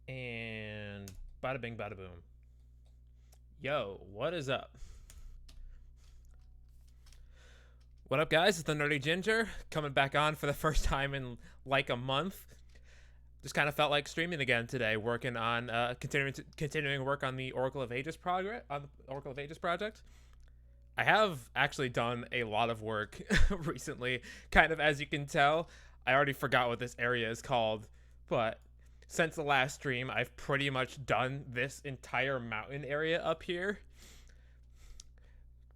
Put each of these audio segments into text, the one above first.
And bada bing, bada boom. Yo, what is up? What up, guys? It's the Nerdy Ginger coming back on for the first time in like a month. Just kind of felt like streaming again today, working on continuing work on the Oracle of Ages project. I have actually done a lot of work recently. Kind of as you can tell, I already forgot what this area is called, but since the last stream, I've pretty much done this entire mountain area up here.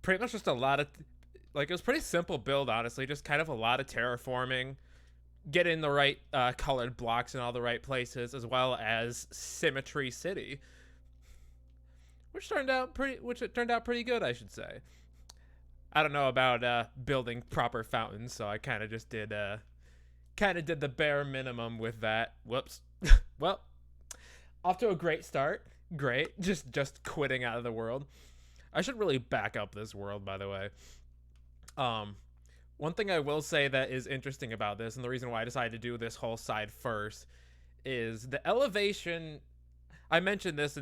Pretty much just a lot of it was pretty simple build, honestly. Just kind of a lot of terraforming, getting the right colored blocks in all the right places, as well as Symmetry City, which turned out pretty good, I should say. I don't know about building proper fountains, so I kind of just did the bare minimum with that. Whoops. Well, off to a great start. Great. Just quitting out of the world. I should really back up this world, by the way. One thing I will say that is interesting about this, and the reason why I decided to do this whole side first, is the elevation. I mentioned this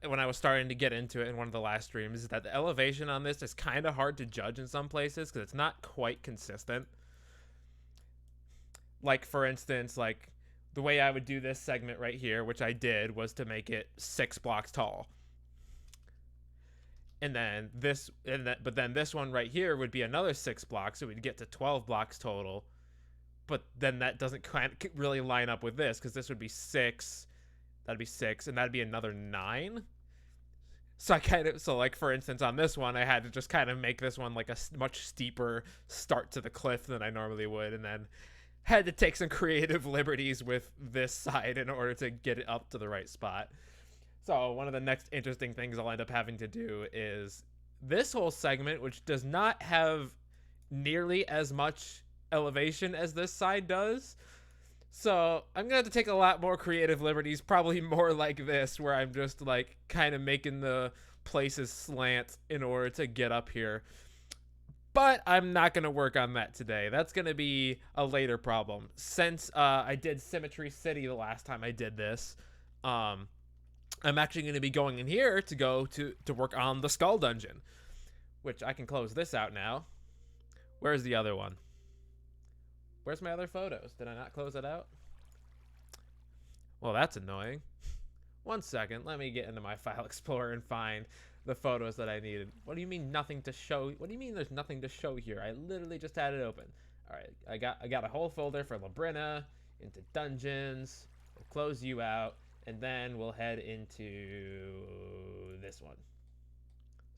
when I was starting to get into it in one of the last streams, is that the elevation on this is kind of hard to judge in some places because it's not quite consistent. Like, for instance, like the way I would do this segment right here, which I did, was to make it 6 blocks tall. And then but then this one right here would be another 6 blocks, so we'd get to 12 blocks total. But then that doesn't really line up with this, because this would be 6, that'd be 6, and that'd be another 9. So like, for instance, on this one, I had to just kind of make this one like a much steeper start to the cliff than I normally would, and then had to take some creative liberties with this side in order to get it up to the right spot. So one of the next interesting things I'll end up having to do is this whole segment, which does not have nearly as much elevation as this side does. So I'm going to have to take a lot more creative liberties, probably more like this, where I'm just like kind of making the places slant in order to get up here. But I'm not going to work on that today. That's going to be a later problem. Since I did Symmetry City the last time I did this, I'm actually going to be going in here to go to work on the Skull Dungeon, which I can close this out now. Where's the other one? Where's my other photos? Did I not close it out? Well, that's annoying. One second. Let me get into my file explorer and find the photos that I needed. What do you mean nothing to show? What do you mean there's nothing to show here? I literally just had it open. All right, I got a whole folder for Labrina, into dungeons. We'll close you out, and then we'll head into this one.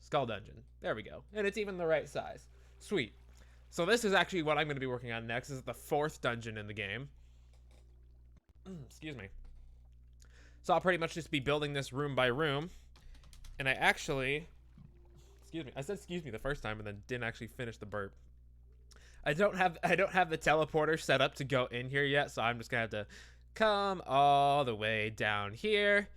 Skull Dungeon. There we go. And it's even the right size. Sweet. So this is actually what I'm going to be working on next. This is the 4th dungeon in the game. Excuse me. So I'll pretty much just be building this room by room. And I actually... Excuse me. I said excuse me the first time and then didn't actually finish the burp. I don't have the teleporter set up to go in here yet, so I'm just going to have to come all the way down here.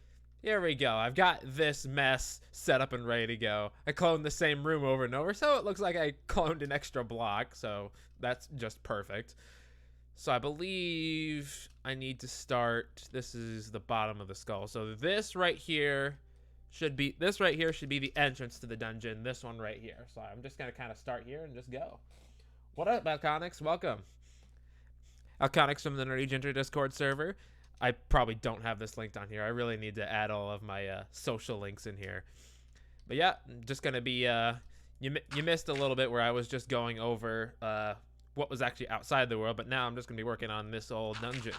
Here we go. I've got this mess set up and ready to go. I cloned the same room over and over, so it looks like I cloned an extra block, so that's just perfect. So I believe I need to start. This is the bottom of the skull. So this right here should be the entrance to the dungeon. This one right here. So I'm just going to kind of start here and just go. What up, Alconics? Welcome. Alconics from the Nerdy Ginger Discord server. I probably don't have this linked on here. I really need to add all of my social links in here. But yeah, just going to be... you missed a little bit where I was just going over what was actually outside the world, but now I'm just going to be working on this old dungeon.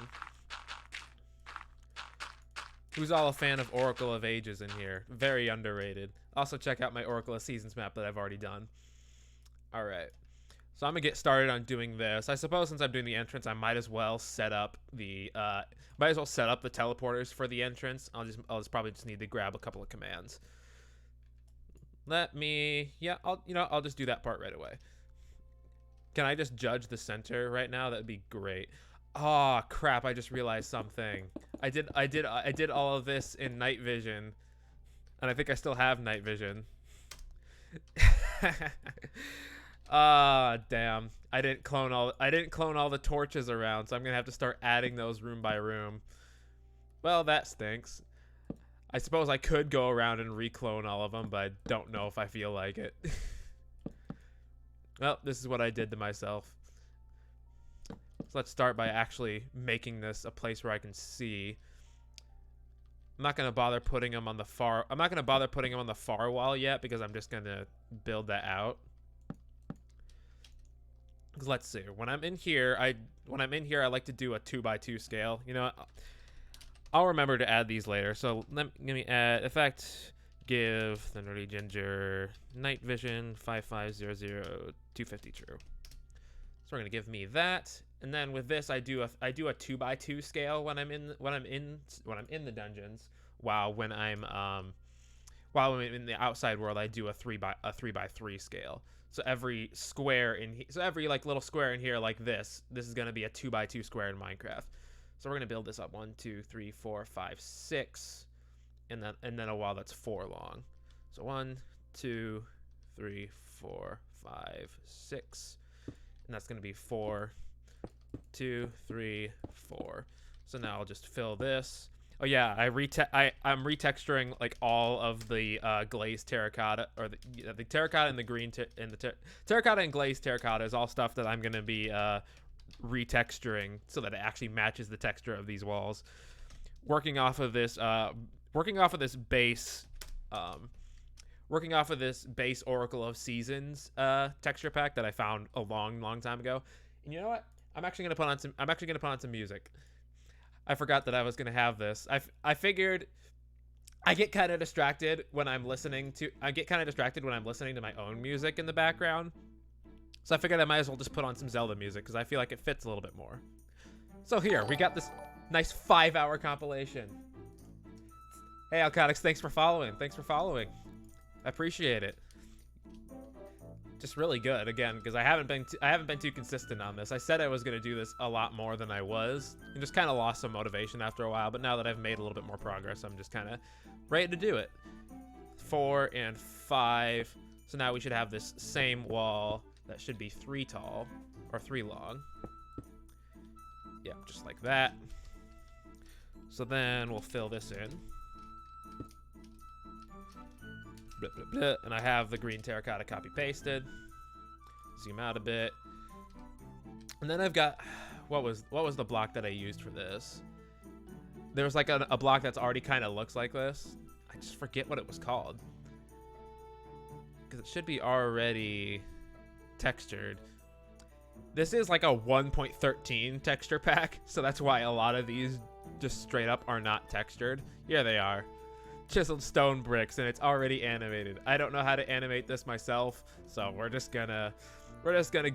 Who's all a fan of Oracle of Ages in here? Very underrated. Also, check out my Oracle of Seasons map that I've already done. All right. So I'm gonna get started on doing this. I suppose since I'm doing the entrance, I might as well set up the teleporters for the entrance. I'll just probably just need to grab a couple of commands. I'll just do that part right away. Can I just judge the center right now? That'd be great. Oh crap! I just realized something. I did all of this in night vision, and I think I still have night vision. Damn. I didn't clone all the torches around, so I'm gonna have to start adding those room by room. Well, that stinks. I suppose I could go around and reclone all of them, but I don't know if I feel like it. Well, this is what I did to myself. So let's start by actually making this a place where I can see. I'm not gonna bother putting them on the far. I'm not gonna bother putting them on the far wall yet because I'm just gonna build that out. Because let's see. When I'm in here, I like to do a 2x2 scale. You know what? I'll remember to add these later. So let me add effect. Give the TheNerdyGinger night vision 5500 250 true. So we're gonna give me that, and then with this I do a 2x2 scale when I'm in the dungeons. While when I'm in the outside world, I do a 3x3 scale. So every square every like little square in here like this is gonna be a 2x2 square in Minecraft. So we're gonna build this up 1, 2, 3, 4, 5, 6, and then a wall that's 4 long. So 1, 2, 3, 4, 5, 6, and that's gonna be 4, 2, 3, 4. So now I'll just fill this. Oh yeah, I'm retexturing like all of the glazed terracotta, or the terracotta and the green terracotta and glazed terracotta is all stuff that I'm gonna be retexturing so that it actually matches the texture of these walls. Working off of this base Oracle of Seasons texture pack that I found a long time ago. And you know what? I'm actually gonna put on some music. I forgot that I was gonna have this. I figured I get kind of distracted when I'm listening to my own music in the background. So I figured I might as well just put on some Zelda music because I feel like it fits a little bit more. So here, we got this nice 5-hour compilation. Hey, Alcotics, thanks for following. I appreciate it. Just really good, again, because I haven't been too consistent on this. I said I was going to do this a lot more than I was, and just kind of lost some motivation after a while, but now that I've made a little bit more progress, I'm just kind of ready to do it. 4 and 5. So now we should have this same wall that should be 3 tall, or 3 long. Yep, just like that. So then we'll fill this in. Blah, blah, blah. And I have the green terracotta copy pasted. Zoom out a bit. And then I've got, what was the block that I used for this? There was like a block that's already kind of looks like this. I just forget what it was called. Because it should be already textured. This is like a 1.13 texture pack, so that's why a lot of these just straight up are not textured. Here they are. Chiseled stone bricks, and it's already animated. I don't know how to animate this myself, so we're just gonna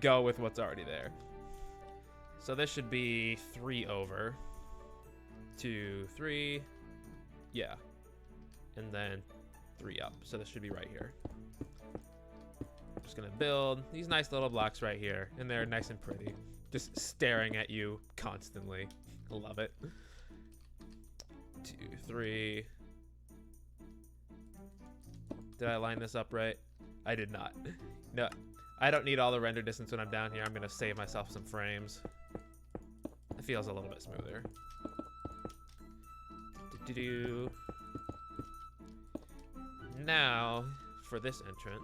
go with what's already there. So this should be 3 over. 2, 3. Yeah. And then 3 up. So this should be right here. Just gonna build these nice little blocks right here, and they're nice and pretty, just staring at you constantly. Love it. 2, 3. Did I line this up right? I did not. No, I don't need all the render distance when I'm down here. I'm gonna save myself some frames. It feels a little bit smoother. Now for this entrance.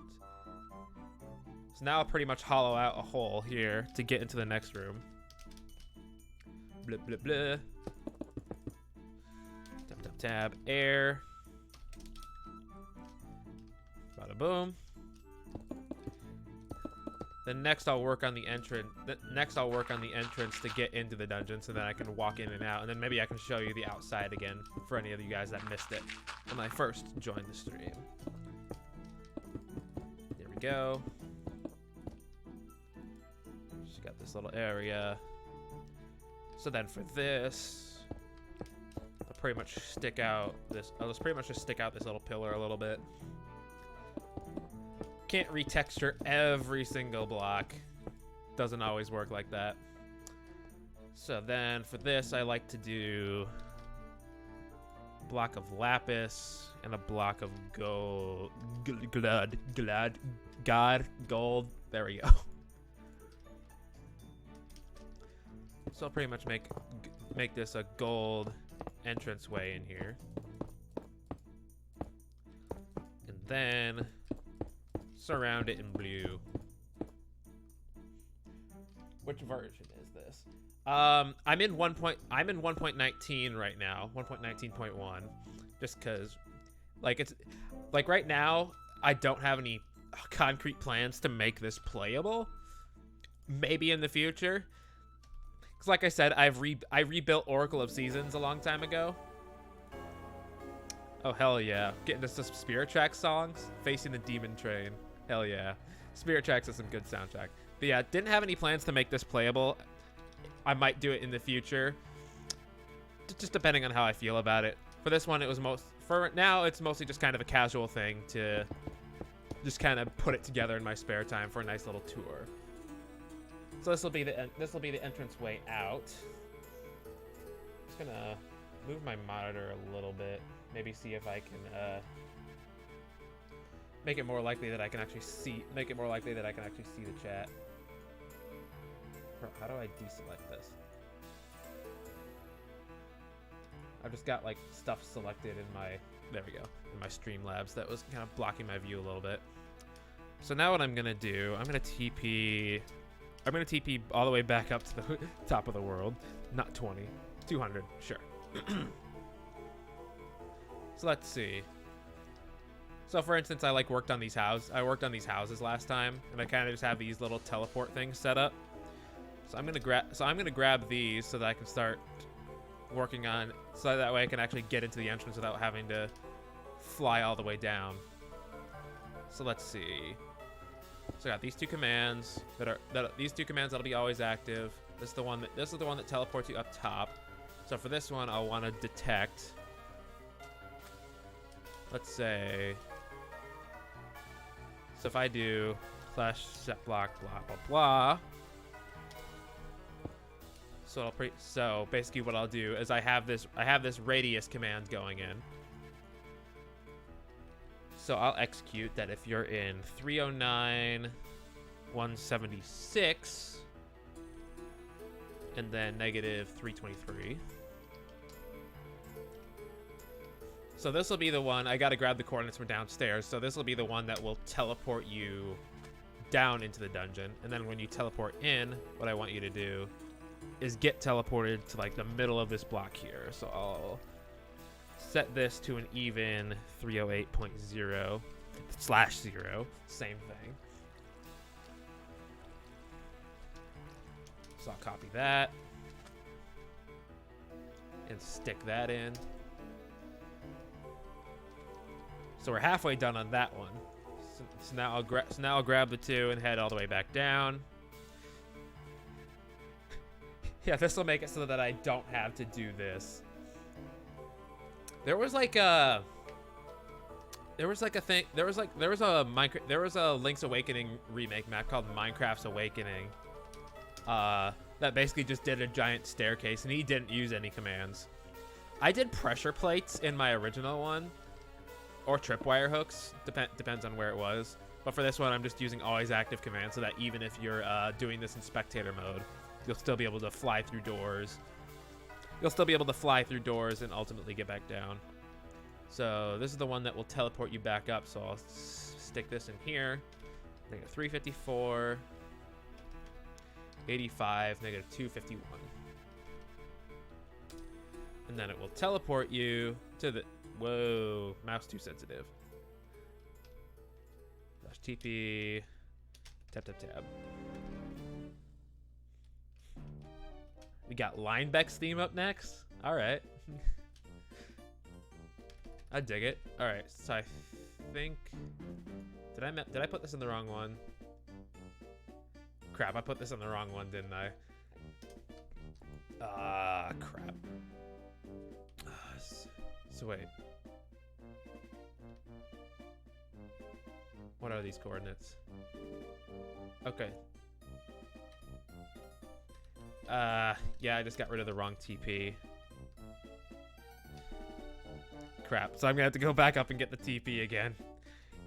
So now I'll pretty much hollow out a hole here to get into the next room. Blah, blah, blah. Tab, tab, tab. Air. Bada boom. Then next I'll work on the entrance. To get into the dungeon, so then I can walk in and out, and then maybe I can show you the outside again for any of you guys that missed it when I first joined the stream. There we go. Just got this little area. So then for this, I'll pretty much stick out this. I'll just pretty much just stick out this little pillar a little bit. Can't retexture every single block. Doesn't always work like that. So then for this, I like to do a block of lapis and a block of gold. Gold. There we go. So I'll pretty much make this a gold entranceway in here. And then surround it in blue. Which version is this? I'm in 1.19 right now, 1.19.1, just because, like, it's like right now I don't have any concrete plans to make this playable. Maybe in the future, because like I said, I rebuilt Oracle of Seasons a long time ago. Oh hell yeah, getting to some Spirit Tracks songs, Facing the Demon Train. Hell yeah, Spirit Tracks is some good soundtrack. But yeah, didn't have any plans to make this playable. I might do it in the future, just depending on how I feel about it. For this one, it was for now, it's mostly just kind of a casual thing to just kind of put it together in my spare time for a nice little tour. So this will be the entranceway out. Just gonna move my monitor a little bit, maybe see if I can make it more likely that I can actually see the chat. How do I deselect this? I've just got like stuff selected in my, there we go, in my Streamlabs that was kind of blocking my view a little bit. So now what I'm gonna do, I'm gonna TP all the way back up to the top of the world. Not 20, 200, sure. So let's see. So for instance, I worked on these houses last time, and I kind of just have these little teleport things set up. So I'm gonna grab these so that I can start working on, so that way I can actually get into the entrance without having to fly all the way down. So let's see. So I got these two commands that'll be always active. This is the one that teleports you up top. So for this one, I'll want to detect. Let's say. So if I do /set block blah blah blah. So basically what I'll do is I have this radius command going in. So I'll execute that if you're in 309, 176, and then -323. So this will be the one, I gotta grab the coordinates from downstairs, so this will be the one that will teleport you down into the dungeon. And then when you teleport in, what I want you to do is get teleported to like the middle of this block here. So I'll set this to an even 308.0/0, same thing. So I'll copy that and stick that in. So we're halfway done on that one. So now I'll grab the two and head all the way back down. Yeah, this will make it so that I don't have to do this. There was a Link's Awakening remake map called Minecraft's Awakening. That basically just did a giant staircase, and he didn't use any commands. I did pressure plates in my original one, or tripwire hooks, depends on where it was. But for this one, I'm just using always active commands, so that even if you're doing this in spectator mode, you'll still be able to fly through doors. And ultimately get back down. So this is the one that will teleport you back up. So I'll stick this in here. -354, 85, -251. And then it will teleport you to the... Whoa, mouse too sensitive. /TP, tab. We got Linebeck's theme up next. All right. I dig it. All right, so I think did I put this in the wrong one? Crap, I put this in the wrong one, didn't I? Ah, crap. So wait. What are these coordinates? Okay. Yeah, I just got rid of the wrong TP. Crap. So I'm gonna have to go back up and get the TP again.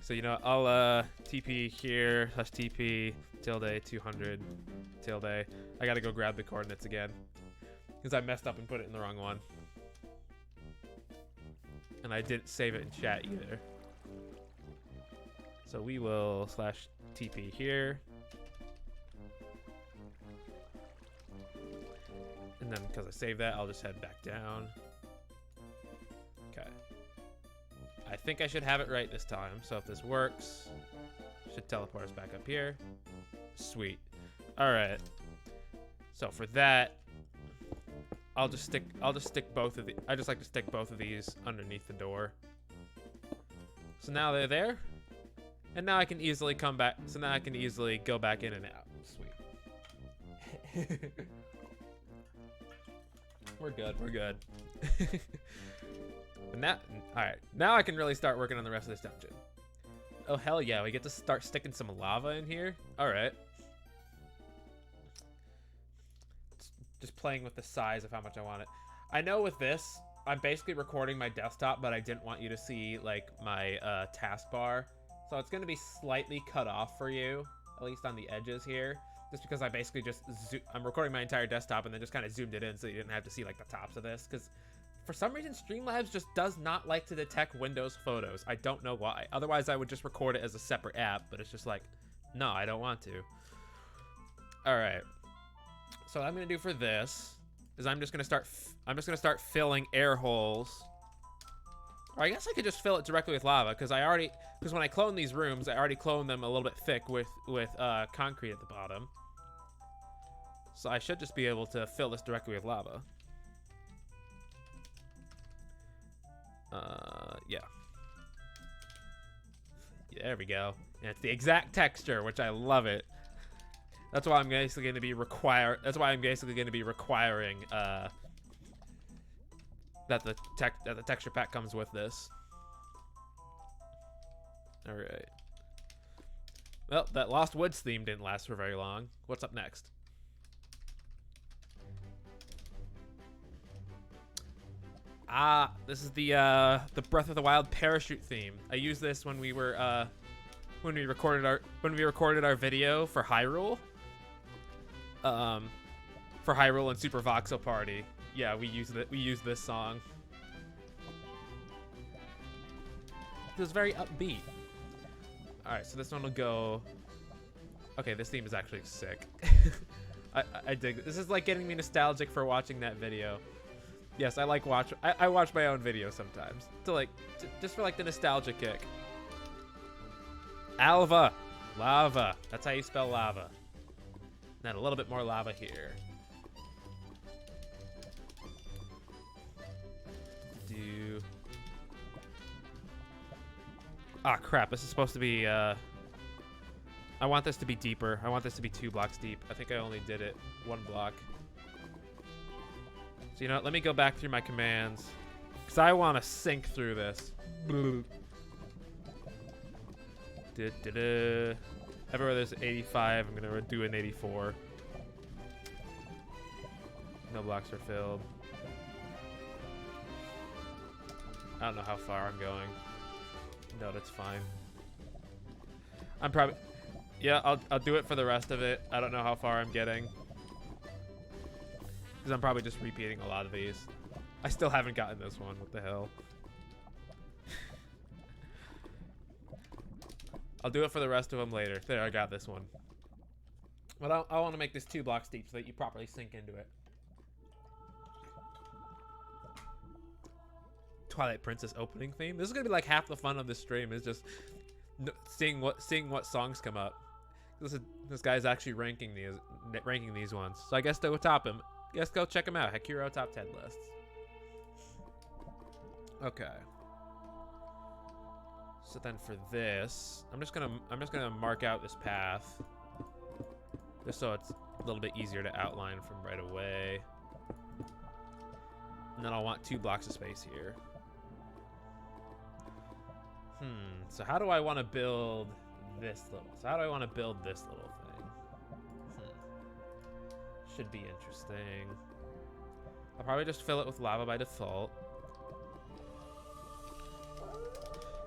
So you know, I'll TP here /TP ~200 ~. I gotta go grab the coordinates again because I messed up and put it in the wrong one. And I didn't save it in chat either. So we will /TP here. And then because I saved that, I'll just head back down. Okay. I think I should have it right this time. So if this works, should teleport us back up here. Sweet. All right. So for that, I just like to stick both of these underneath the door. So now they're there. And now I can easily come back. So now I can easily go back in and out. Sweet. We're good. We're good. And that, all right. Now I can really start working on the rest of this dungeon. Oh, hell yeah. We get to start sticking some lava in here. All right. Just playing with the size of how much I want it. I know with this, I'm basically recording my desktop, but I didn't want you to see like my taskbar. So it's going to be slightly cut off for you, at least on the edges here. Just because I basically just, I'm recording my entire desktop and then just kind of zoomed it in so you didn't have to see like the tops of this. Because for some reason, Streamlabs just does not like to detect Windows photos. I don't know why. Otherwise, I would just record it as a separate app, but it's just like, no, I don't want to. All right. So what I'm going to do for this is I'm just going to start filling air holes. Or I guess I could just fill it directly with lava because when I clone these rooms, I already cloned them a little bit thick with concrete at the bottom. So I should just be able to fill this directly with lava. Yeah. There we go. And it's the exact texture, which I love it. That's why I'm basically going to be requiring that the texture pack comes with this. All right. Well, that Lost Woods theme didn't last for very long. What's up next? Ah, this is the Breath of the Wild parachute theme. I used this when we recorded our video for Hyrule. For Hyrule and Super Voxel Party. Yeah, we used this song. It was very upbeat. All right, so this one will go. Okay, this theme is actually sick. I dig it. This is like getting me nostalgic for watching that video. Yes, I watch my own videos sometimes just for like the nostalgia kick. Lava. That's how you spell lava. Then a little bit more lava here. Ah, crap. This is supposed to be, I want this to be deeper. I want this to be 2 blocks deep. I think I only did it 1 block. So, you know what? Let me go back through my commands. Because I want to sink through this. Everywhere there's 85, I'm going to do an 84. No blocks are filled. I don't know how far I'm going. No, that's fine. I'm probably... Yeah, I'll do it for the rest of it. I don't know how far I'm getting. Because I'm probably just repeating a lot of these. I still haven't gotten this one. What the hell? I'll do it for the rest of them later. There, I got this one. But I want to make this 2 blocks deep so that you properly sink into it. Twilight Princess opening theme. This is gonna be like half the fun of this stream is just seeing what songs come up. This guy's actually ranking these ones. So I guess to top him. Guess go check him out. Hakuro top 10 lists. Okay. So then for this, I'm just gonna mark out this path, just so it's a little bit easier to outline from right away. And then I'll want 2 blocks of space here. So how do I want to build this little thing? Should be interesting. I'll probably just fill it with lava by default.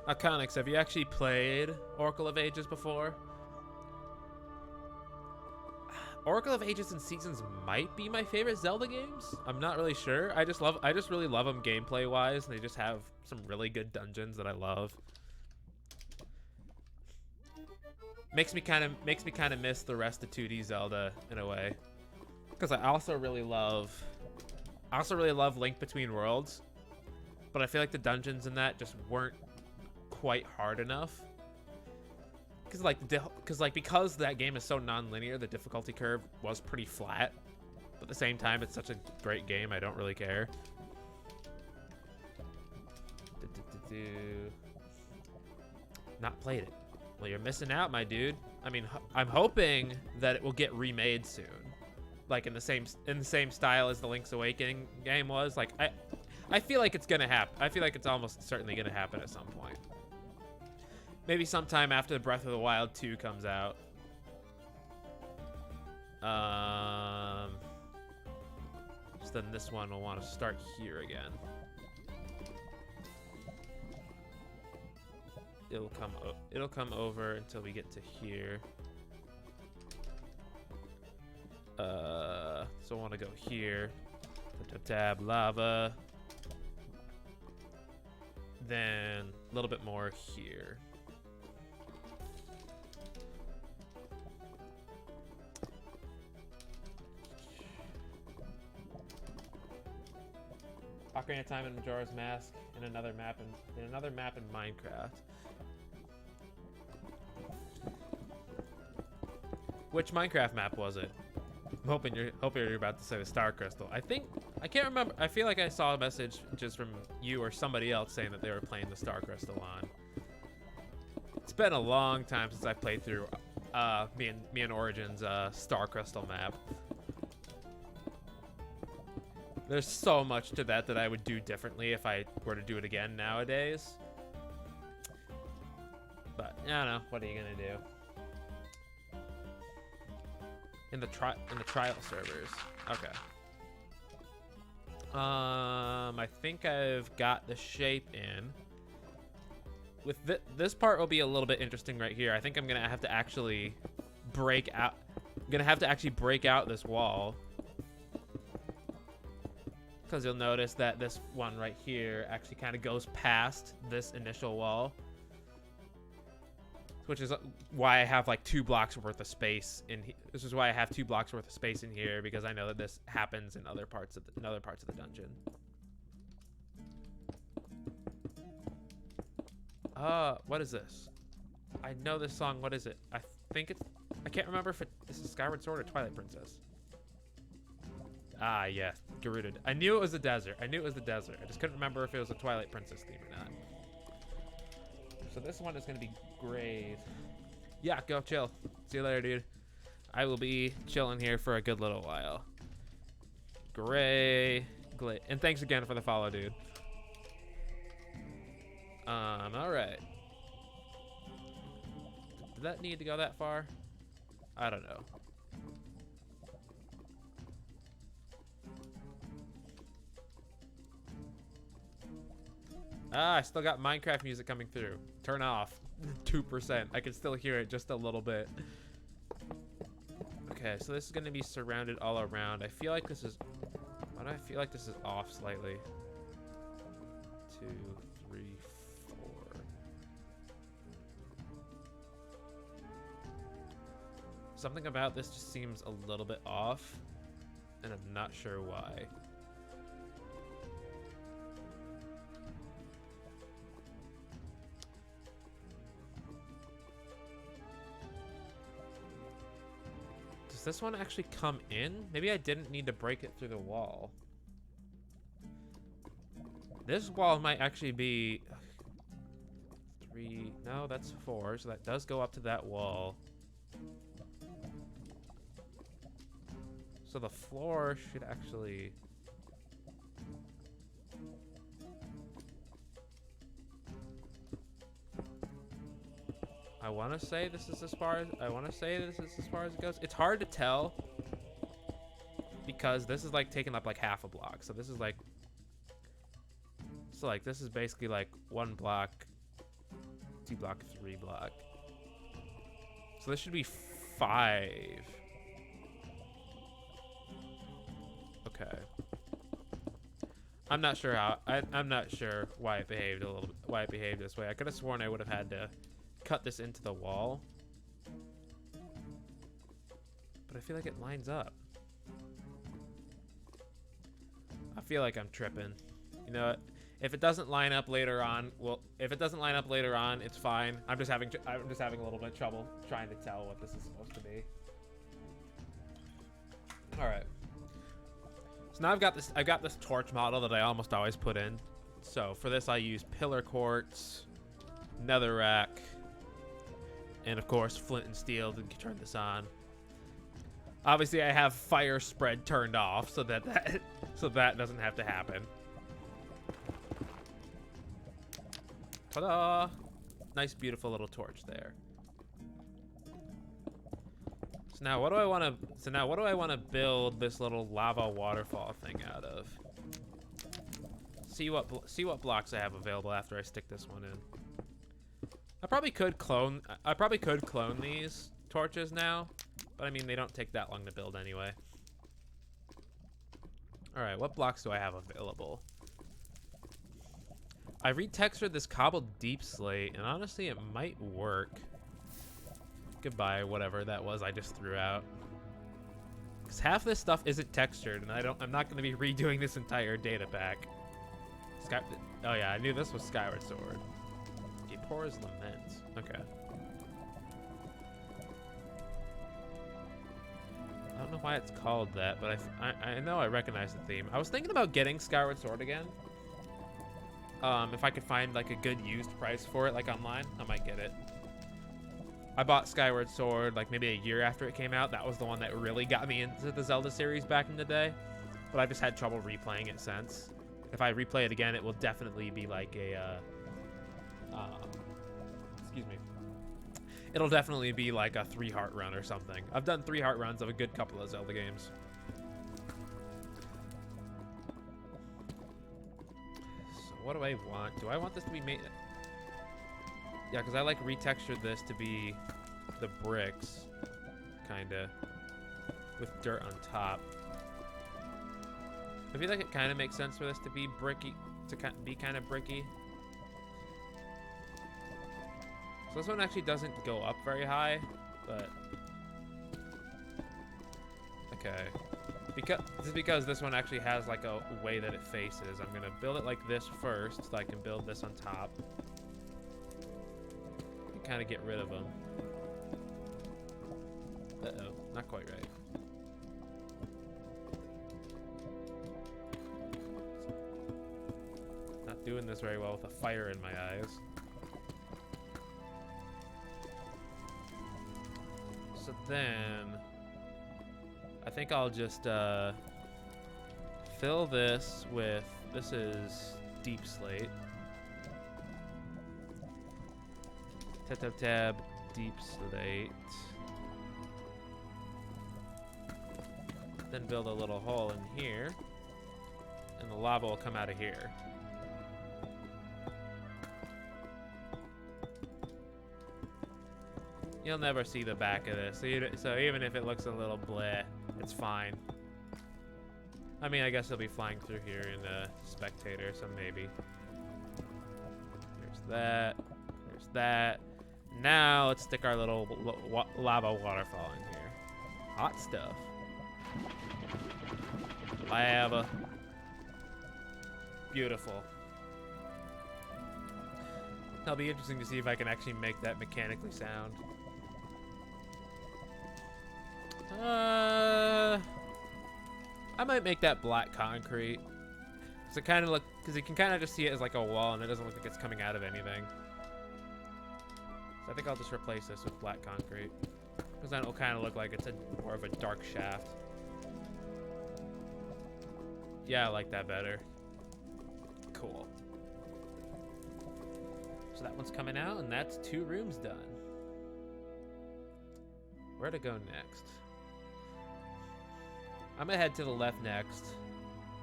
Iconics, have you actually played Oracle of Ages before? Oracle of Ages and Seasons might be my favorite Zelda games. I'm not really sure. I just really love them gameplay wise, and they just have some really good dungeons that I love. Makes me kind of miss the rest of 2D Zelda in a way, because I also really love Link Between Worlds, but I feel like the dungeons in that just weren't quite hard enough. Because that game is so non-linear, the difficulty curve was pretty flat. But at the same time, it's such a great game, I don't really care. Not played it. Well, you're missing out, my dude. I mean, I'm hoping that it will get remade soon, like in the same style as the Link's Awakening game was. Like, I feel like it's gonna happen. I feel like it's almost certainly gonna happen at some point. Maybe sometime after the Breath of the Wild 2 comes out. So then this one will want to start here again. It'll come over until we get to here. So I want to go here. Tab lava. Then a little bit more here. Ocarina of Time and Majora's Mask in another map in Minecraft. Which Minecraft map was it? I'm hoping you're about to say the Star Crystal. I can't remember. I feel like I saw a message just from you or somebody else saying that they were playing the Star Crystal on. It's been a long time since I played through me and Origin's Star Crystal map. There's so much to that I would do differently if I were to do it again nowadays. But I don't know. What are you gonna do? In the trial servers. Okay. I think I've got the shape in. With this part will be a little bit interesting right here. I think I'm gonna have to actually break out. I'm gonna have to actually break out this wall. Because you'll notice that this one right here actually kind of goes past this initial wall. Which is why I have like 2 blocks worth of space in here. This is why I have 2 blocks worth of space in here, because I know that this happens in other parts of the dungeon. What is this? I know this song. What is it? I can't remember if this is Skyward Sword or Twilight Princess. Ah, yeah, Gerudo. I knew it was the desert. I just couldn't remember if it was a Twilight Princess theme or not. So this one is going to be Grave. Yeah, go chill. See you later, dude. I will be chilling here for a good little while. And thanks again for the follow, dude. Alright. Did that need to go that far? I don't know. I still got Minecraft music coming through. Turn off. 2%. I can still hear it just a little bit. Okay, so this is going to be surrounded all around. I feel like this is... Why do I feel like this is off slightly? 2, 3, 4. Something about this just seems a little bit off, and I'm not sure why. This one actually come in? Maybe I didn't need to break it through the wall. This wall might actually be 3. No, that's 4. So that does go up to that wall. So the floor should actually... I want to say this is as far as it goes. It's hard to tell because this is like taking up like half a block. So this is like this is basically like 1 block, 2 block, 3 block. So this should be 5. Okay. I'm not sure how. I'm not sure why it behaved a little. Why it behaved this way. I could have sworn I would have had to cut this into the wall, but I feel like it lines up. I feel like I'm tripping. You know what? If it doesn't line up later on, well, if it doesn't line up later on, it's fine. I'm just having a little bit of trouble trying to tell what this is supposed to be. All right. So now I've got this torch model that I almost always put in. So for this, I use pillar quartz, netherrack, and of course flint and steel to turn this on. Obviously, I have fire spread turned off so that doesn't have to happen. Ta-da! Nice, beautiful little torch there. So now, what do I want to build this little lava waterfall thing out of? See what blocks I have available after I stick this one in. I probably could clone these torches now, but I mean they don't take that long to build anyway. All right, what blocks do I have available? I retextured this cobbled deep slate, and honestly, it might work. Goodbye, whatever that was I just threw out. Because half this stuff isn't textured, and I'm not going to be redoing this entire data pack. Oh yeah, I knew this was Skyward Sword. Gapora's Lament. Okay. I don't know why it's called that, but I know I recognize the theme. I was thinking about getting Skyward Sword again. If I could find like a good used price for it, like online, I might get it. I bought Skyward Sword like maybe a year after it came out. That was the one that really got me into the Zelda series back in the day. But I've just had trouble replaying it since. If I replay it again, it will definitely be like a, excuse me. It'll definitely be like a 3-heart run or something. I've done 3-heart runs of a good couple of Zelda games. So what do I want? Do I want this to be made? Yeah, because I like retextured this to be the bricks, kinda, with dirt on top. I feel like it kind of makes sense for this to be bricky, to be kind of bricky. So this one actually doesn't go up very high, but okay. Because this one actually has like a way that it faces. I'm gonna build it like this first, so I can build this on top. And kind of get rid of them. Uh-oh, not quite right. Not doing this very well with a fire in my eyes. So then, I think I'll just fill this with, this is deep slate. Tab, deep slate. Then build a little hole in here, and the lava will come out of here. You'll never see the back of this, so even if it looks a little bleh, it's fine. I mean, I guess it'll be flying through here in a spectator, so maybe. There's that. There's that. Now let's stick our little lava waterfall in here. Hot stuff. Lava. Beautiful. It'll be interesting to see if I can actually make that mechanically sound. I might make that black concrete. So it kind of look, because you can kind of just see it as like a wall, and it doesn't look like it's coming out of anything. So I think I'll just replace this with black concrete, because then it'll kind of look like it's more of a dark shaft. Yeah, I like that better. Cool. So that one's coming out, and that's 2 rooms done. Where to go next? I'm gonna head to the left next,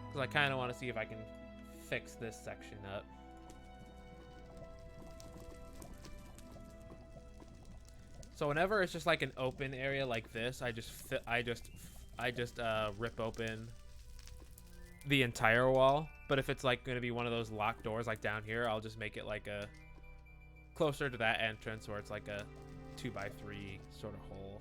because I kind of want to see if I can fix this section up. So whenever it's just like an open area like this, I just rip open the entire wall. But if it's like going to be one of those locked doors like down here, I'll just make it like a closer to that entrance where it's like a 2x3 sort of hole.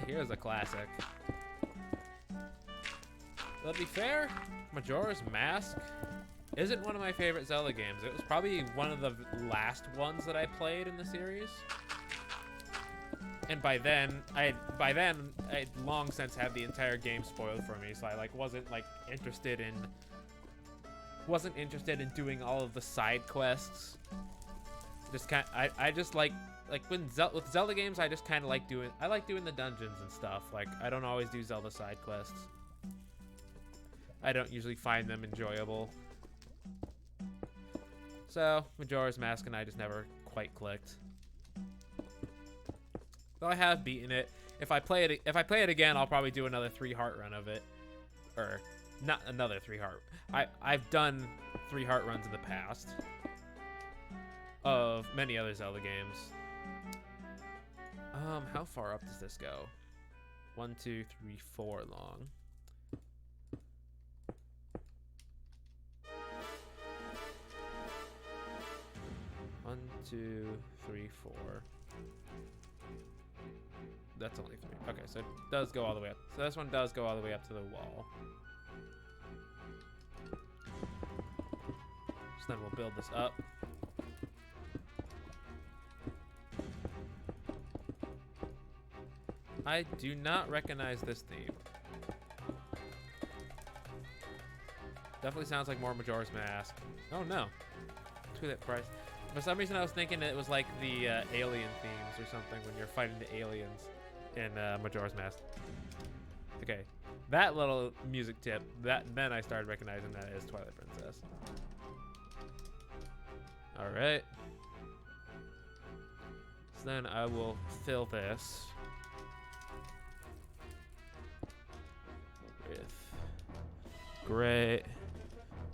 Here's a classic. But to be fair, Majora's Mask isn't one of my favorite Zelda games. It was probably one of the last ones that I played in the series. And by then I'd long since had the entire game spoiled for me, so I wasn't interested in doing all of the side quests. Just I just like with Zelda games, I just kind of like doing the dungeons and stuff. Like, I don't always do Zelda side quests. I don't usually find them enjoyable. So Majora's Mask and I just never quite clicked. Though I have beaten it. If I play it again, I'll probably do another 3-heart run of it. Or not another 3-heart. I've done 3-heart runs in the past of many other Zelda games. How far up does this go? 1, 2, 3, 4 long. One, 2, 3, 4. That's only 3. Okay, so it does go all the way up. So this one does go all the way up to the wall. So then we'll build this up. I do not recognize this theme. Definitely sounds like more Majora's Mask. Oh no. To that price. For some reason I was thinking it was like the alien themes or something when you're fighting the aliens in Majora's Mask. Okay. That little music tip, then I started recognizing that as Twilight Princess. Alright. So then I will fill this with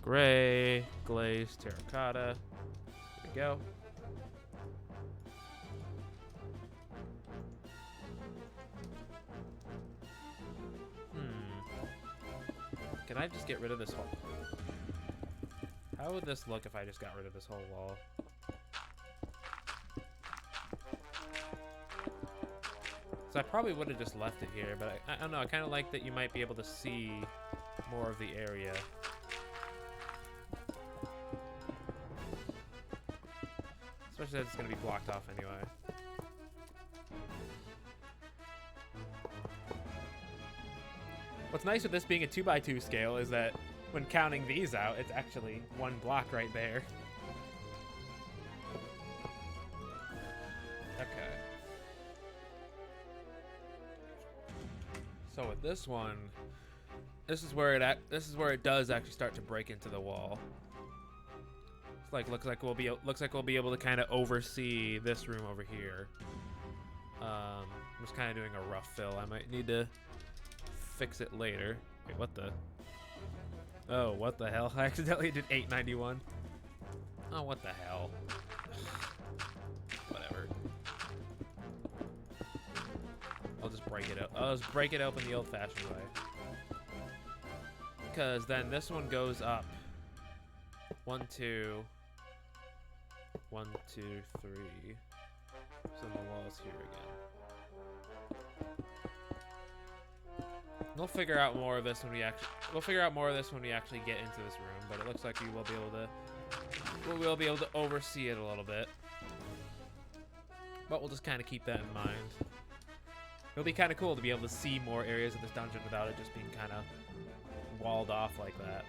gray, glazed terracotta. There we go. Can I just get rid of this whole? How would this look if I just got rid of this whole wall? So I probably would have just left it here, but I don't know. I kind of like that you might be able to see more of the area. Especially as it's going to be blocked off anyway. What's nice with this being a 2x2 scale is that when counting these out, it's actually one block right there. Okay. So with this one, this is where it does actually start to break into the wall. It's looks like we'll be able to kind of oversee this room over here. I'm just kind of doing a rough fill. I might need to fix it later. Wait, what the? Oh, what the hell? I accidentally did 891. Oh, what the hell? Whatever. I'll just break it up. I'll just break it open the old-fashioned way. Because then this one goes up. 1, 2. 1, 2, 3. So the wall's here again. We'll figure out more of this when we actually get into this room, but it looks like we will be able to oversee it a little bit. But we'll just kind of keep that in mind. It'll be kind of cool to be able to see more areas of this dungeon without it just being kind of walled off like that.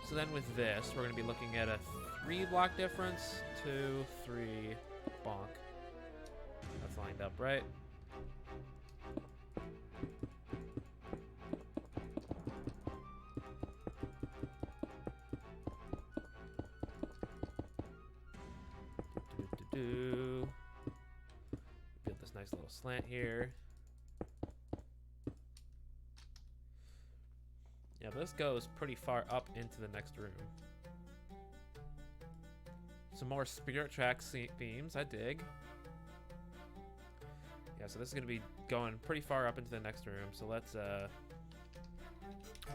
So then with this, we're going to be looking at a 3-block difference. 2, 3, bonk. That's lined up, right? Build this nice little slant here. Yeah, this goes pretty far up into the next room. Some more Spirit Tracks themes, I dig. Yeah, so this is gonna be going pretty far up into the next room. So let's I'm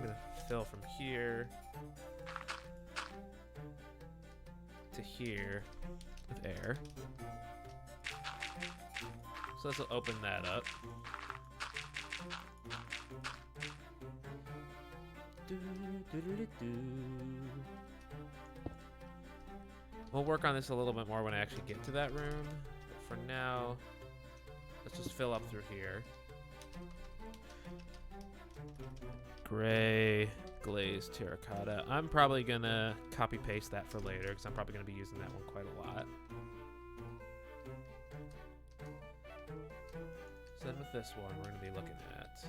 gonna fill from here to here with air. So this will open that up. We'll work on this a little bit more when I actually get to that room. But for now, let's just fill up through here. Gray, glazed terracotta. I'm probably gonna copy paste that for later because I'm probably gonna be using that one quite a lot. So then with this one, we're gonna be looking at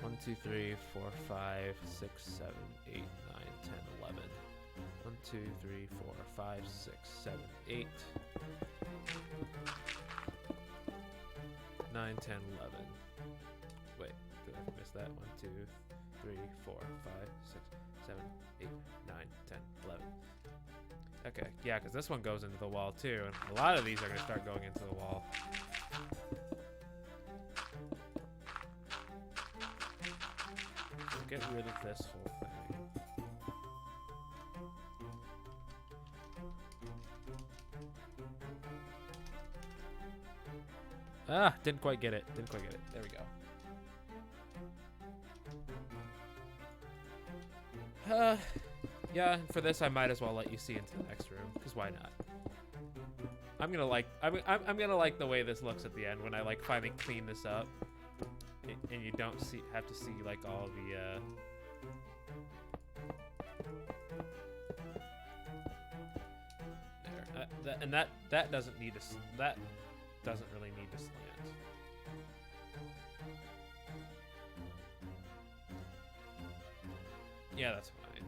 1, 2, 3, 4, 5, 6, 7, 8, 9, 10, 11. 1, 2, 3, 4, 5, 6, 7, 8. 9, 10, 11. Wait, did I miss that? 1, 2, 3, 4, 5, 6, 7, 8, 9, 10, 11. Okay, yeah, because this one goes into the wall too, and a lot of these are going to start going into the wall. So get rid of this whole thing. Ah, didn't quite get it. Didn't quite get it. There we go. Yeah, for this I might as well let you see into the next room, because why not? I'm gonna like the way this looks at the end when I like finally clean this up, and you don't have to see like all the there. And that doesn't need that doesn't really need to slant. Yeah, that's fine, I think.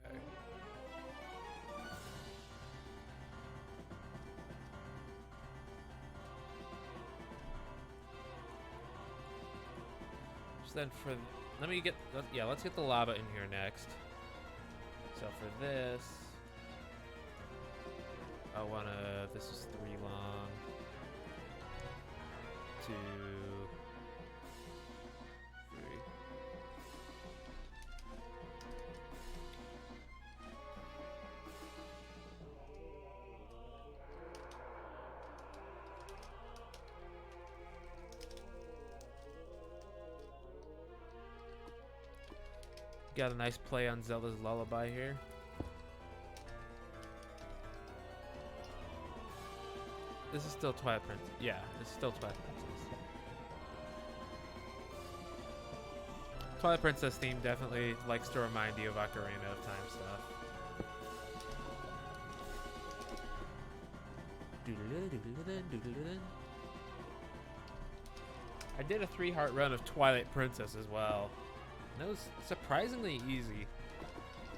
Okay. So then let's get the lava in here next. So for this, this is 3 long. 2, 3. Got a nice play on Zelda's Lullaby here. This is still Twilight Princess. Yeah, this is still Twilight Princess. Twilight Princess theme definitely likes to remind you of Ocarina of Time stuff. I did a 3-heart run of Twilight Princess as well. And it was surprisingly easy.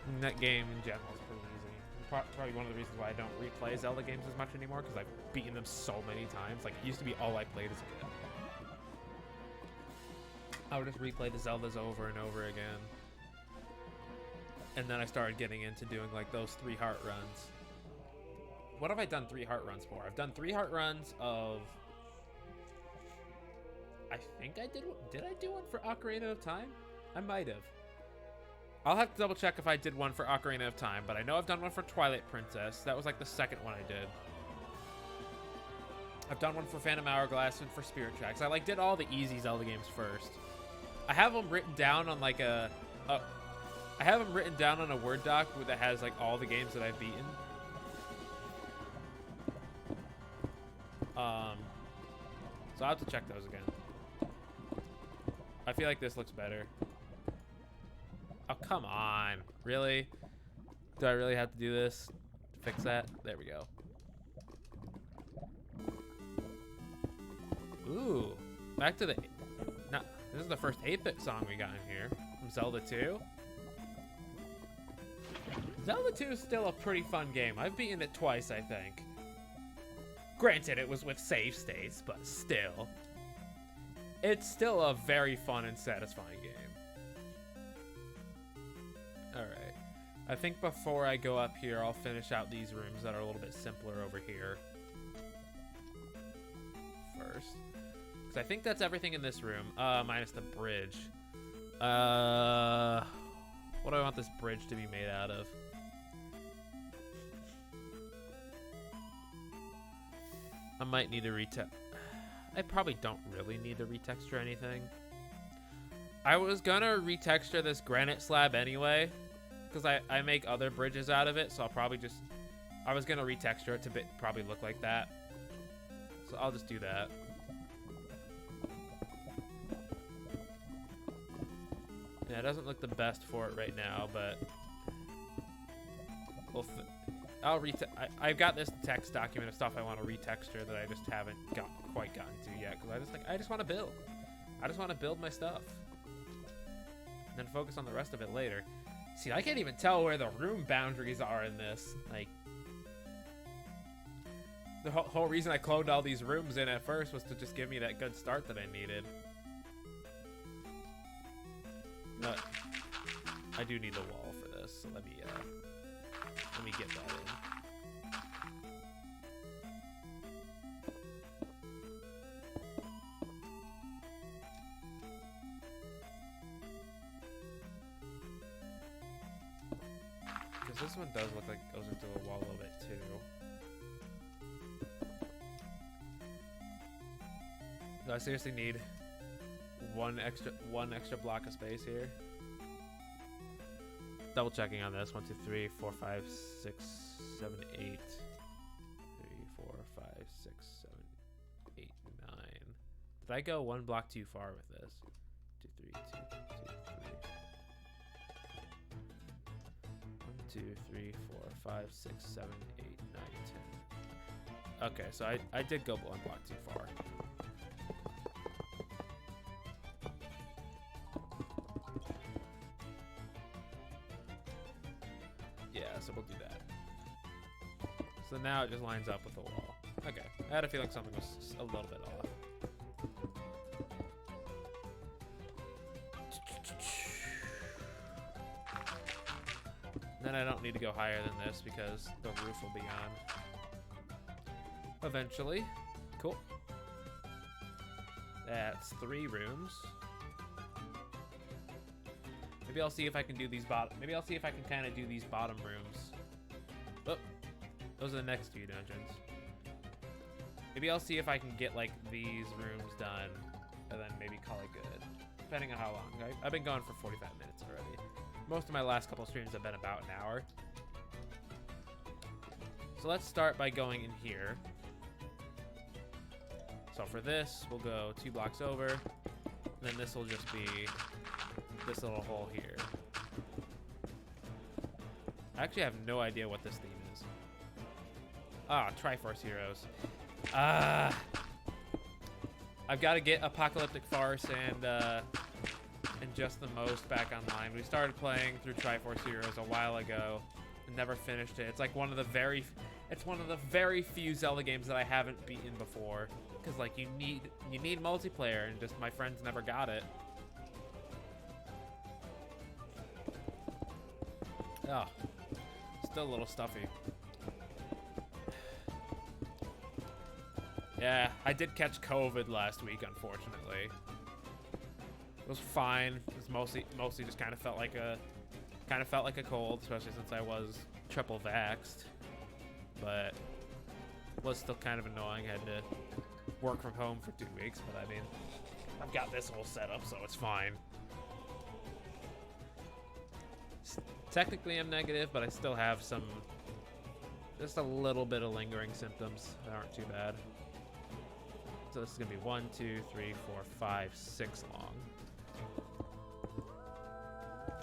And that game in general is pretty easy. Probably one of the reasons why I don't replay Zelda games as much anymore, because I've beaten them so many times. Like, it used to be all I played as a kid. I would just replay the Zeldas over and over again. And then I started getting into doing, like, those 3-heart runs. What have I done 3-heart runs for? I've done 3-heart runs of... I think I did... Did I do one for Ocarina of Time? I might have. I'll have to double check if I did one for Ocarina of Time, but I know I've done one for Twilight Princess. That was like the second one I did. I've done one for Phantom Hourglass and for Spirit Tracks. I like did all the easy Zelda games first. I have them written down on like I have them written down on a Word doc that has like all the games that I've beaten. So I'll have to check those again. I feel like this looks better. Oh, come on. Really? Do I really have to do this to fix that? There we go. Ooh. Back to the... No, this is the first 8-bit song we got in here. From Zelda 2. Zelda 2 is still a pretty fun game. I've beaten it twice, I think. Granted, it was with save states, but still. It's still a very fun and satisfying game. Alright. I think before I go up here, I'll finish out these rooms that are a little bit simpler over here. First. Because I think that's everything in this room. Minus the bridge. What do I want this bridge to be made out of? I might need to I probably don't really need to retexture anything. I was gonna retexture this granite slab anyway, because I make other bridges out of it, so I'll probably just... I was gonna retexture it to probably look like that. So I'll just do that. Yeah, it doesn't look the best for it right now, but... I've got this text document of stuff I want to retexture that I just haven't quite gotten to yet, because I just want to build. I just want to build my stuff. And then focus on the rest of it later. See, I can't even tell where the room boundaries are in this. Like, the whole reason I cloned all these rooms in at first was to just give me that good start that I needed. But I do need the wall for this, so let me get that in. Because this one does look like it goes into the wall a little bit too. Do I seriously need one extra block of space here? Double checking on this. 1, 2, 3, 4, 5, 6, 7, 8. 3, 4, 5, 6, 7, 8, 9. Did I go one block too far with this? 2, 3, 2, 2, 3. 1, 2, 3, 4, 5, 6, 7, 8, 9, 10. Okay, so I did go one block too far. So we'll do that. So now it just lines up with the wall. Okay, I had a feeling something was a little bit off. Then I don't need to go higher than this because the roof will be on eventually. Cool. That's 3 rooms. Maybe I'll see if I can do these Maybe I'll see if I can kind of do these bottom rooms. Oh, those are the next 2 dungeons. Maybe I'll see if I can get like these rooms done, and then maybe call it good. Depending on how long. I've been going for 45 minutes already. Most of my last couple streams have been about an hour. So let's start by going in here. So for this, we'll go 2 blocks over. And then this will just be this little hole here. I actually have no idea what this theme is. Ah, Triforce Heroes. I've got to get Apocalyptic Farce and Just the Most back online. We started playing through Triforce Heroes a while ago and never finished it. It's like one of the very few Zelda games that I haven't beaten before, because like you need multiplayer, and just my friends never got it. Oh, still a little stuffy. Yeah, I did catch COVID last week, unfortunately. It was fine. It was mostly just kind of felt like a cold, especially since I was triple vaxxed. But it was still kind of annoying. I had to work from home for 2 weeks, but I mean, I've got this whole setup, so it's fine. Technically I'm negative, but I still have just a little bit of lingering symptoms that aren't too bad. So this is gonna be 1, 2, 3, 4, 5, 6 long.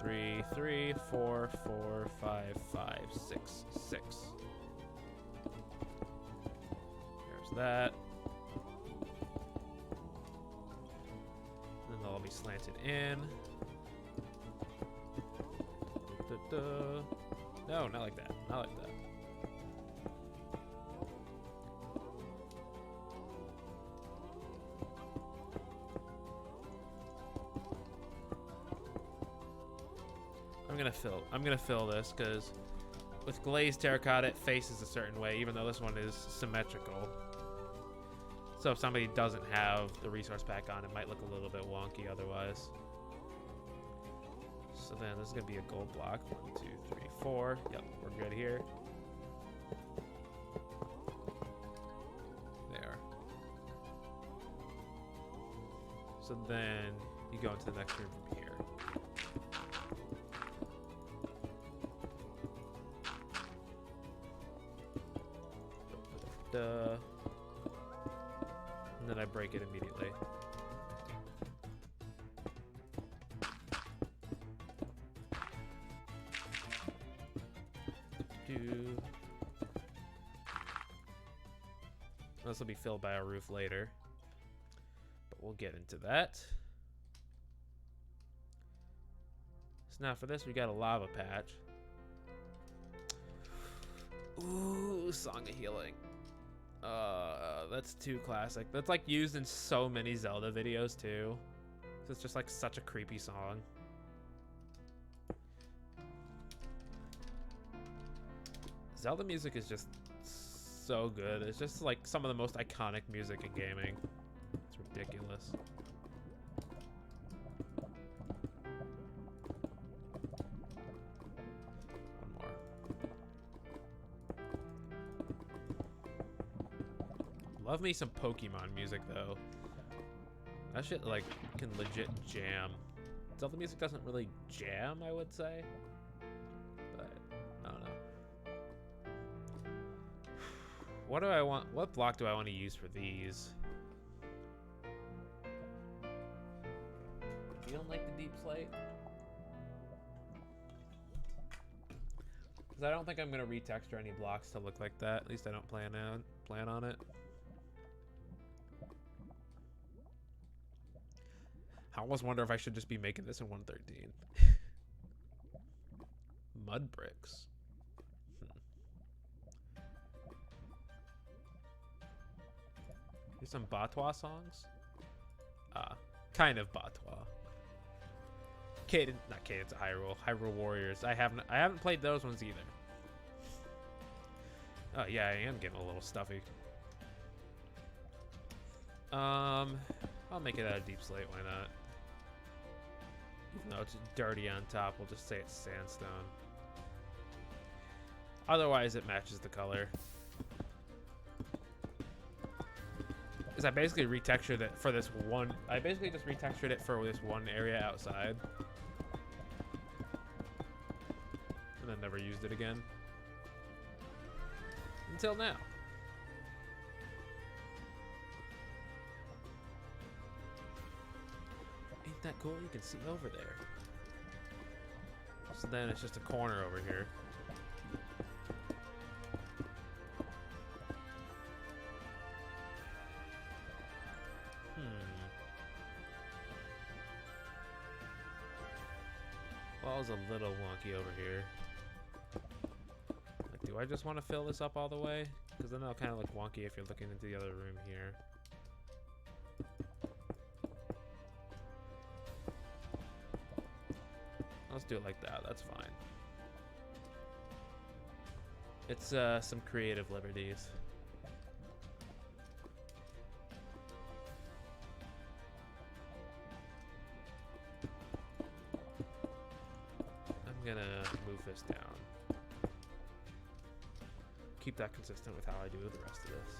3, 3, 4, 4, 5, 5, 6, 6. There's that. Then they'll all be slanted in. No, not like that. Not like that. I'm gonna fill this because with glazed terracotta it faces a certain way, even though this one is symmetrical. So if somebody doesn't have the resource pack on, it might look a little bit wonky otherwise. So then this is gonna be a gold block. 1, 2, 3, 4. Yep, we're good here. There. So then you go into the next room from here. And then I break it immediately. This will be filled by a roof later, but we'll get into that. So now for this, we got a lava patch. Ooh, Song of Healing. That's too classic. That's like used in so many Zelda videos too. So it's just like such a creepy song. Zelda music is just so good. It's just like some of the most iconic music in gaming. It's ridiculous. One more. Love me some Pokemon music though. That shit like can legit jam. Zelda music doesn't really jam, I would say. But I don't know. What do I want? What block do I want to use for these? You don't like the deep slate? Because I don't think I'm gonna retexture any blocks to look like that. At least I don't plan on it. I almost wonder if I should just be making this in 113. Mud bricks. Here's some Batwa songs. Kind of Batwa. Not Cadence of Hyrule. Hyrule Warriors. I haven't played those ones either. Oh yeah, I am getting a little stuffy. I'll make it out of deep slate. Why not? Even though it's dirty on top, we'll just say it's sandstone. Otherwise, it matches the color. Because I basically retextured it for this one. I basically just retextured it for this one area outside. And then never used it again. Until now. Ain't that cool? You can see over there. So then it's just a corner over here. Wall's a little wonky over here. Like, do I just want to fill this up all the way? Because then it'll kind of look wonky if you're looking into the other room here. Let's do it like that. That's fine. It's some creative liberties. I'm gonna move this down. Keep that consistent with how I do with the rest of this.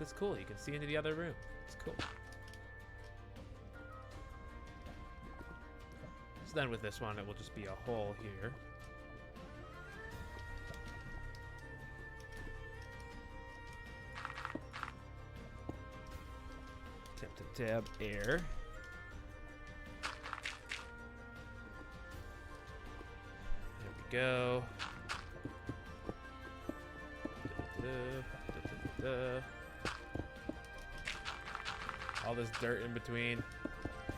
It's cool. You can see into the other room. It's cool. So then with this one, it will just be a hole here. Tab air. There we go. All this dirt in between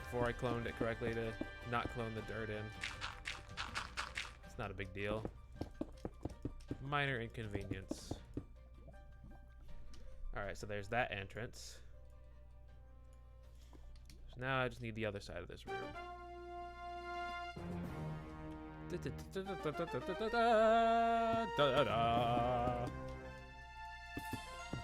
before I cloned it correctly to not clone the dirt in. So not a big deal. Minor inconvenience. Alright, so there's that entrance. So now I just need the other side of this room.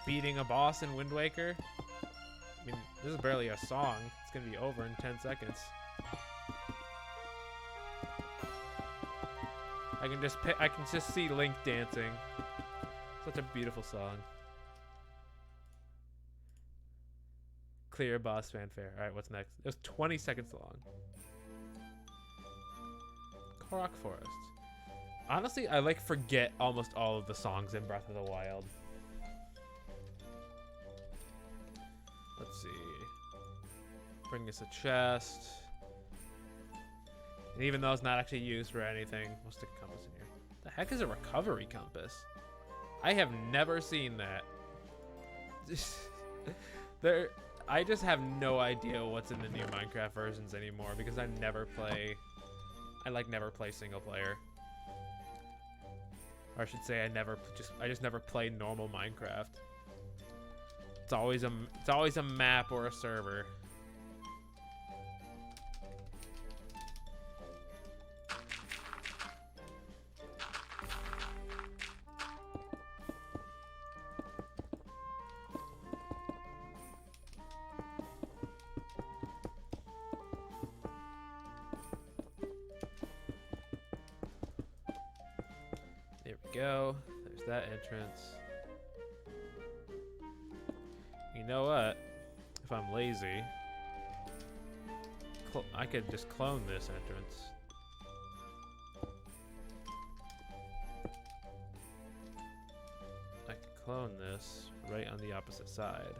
Beating a boss in Wind Waker? I mean, this is barely a song. It's gonna be over in 10 seconds. I can just see Link dancing. Such a beautiful song. Clear boss fanfare. Alright, what's next? It was 20 seconds long. Korok Forest. Honestly, I like forget almost all of the songs in Breath of the Wild. Let's see. Bring us a chest. And even though it's not actually used for anything, we'll stick a compass in here. The heck is a recovery compass? I have never seen that. I just have no idea what's in the new Minecraft versions anymore because I never play single player. Or I should say I just never play normal Minecraft. It's always a map or a server. There we go. There's that entrance. You know what? If I'm lazy, I could just clone this entrance. I could clone this right on the opposite side.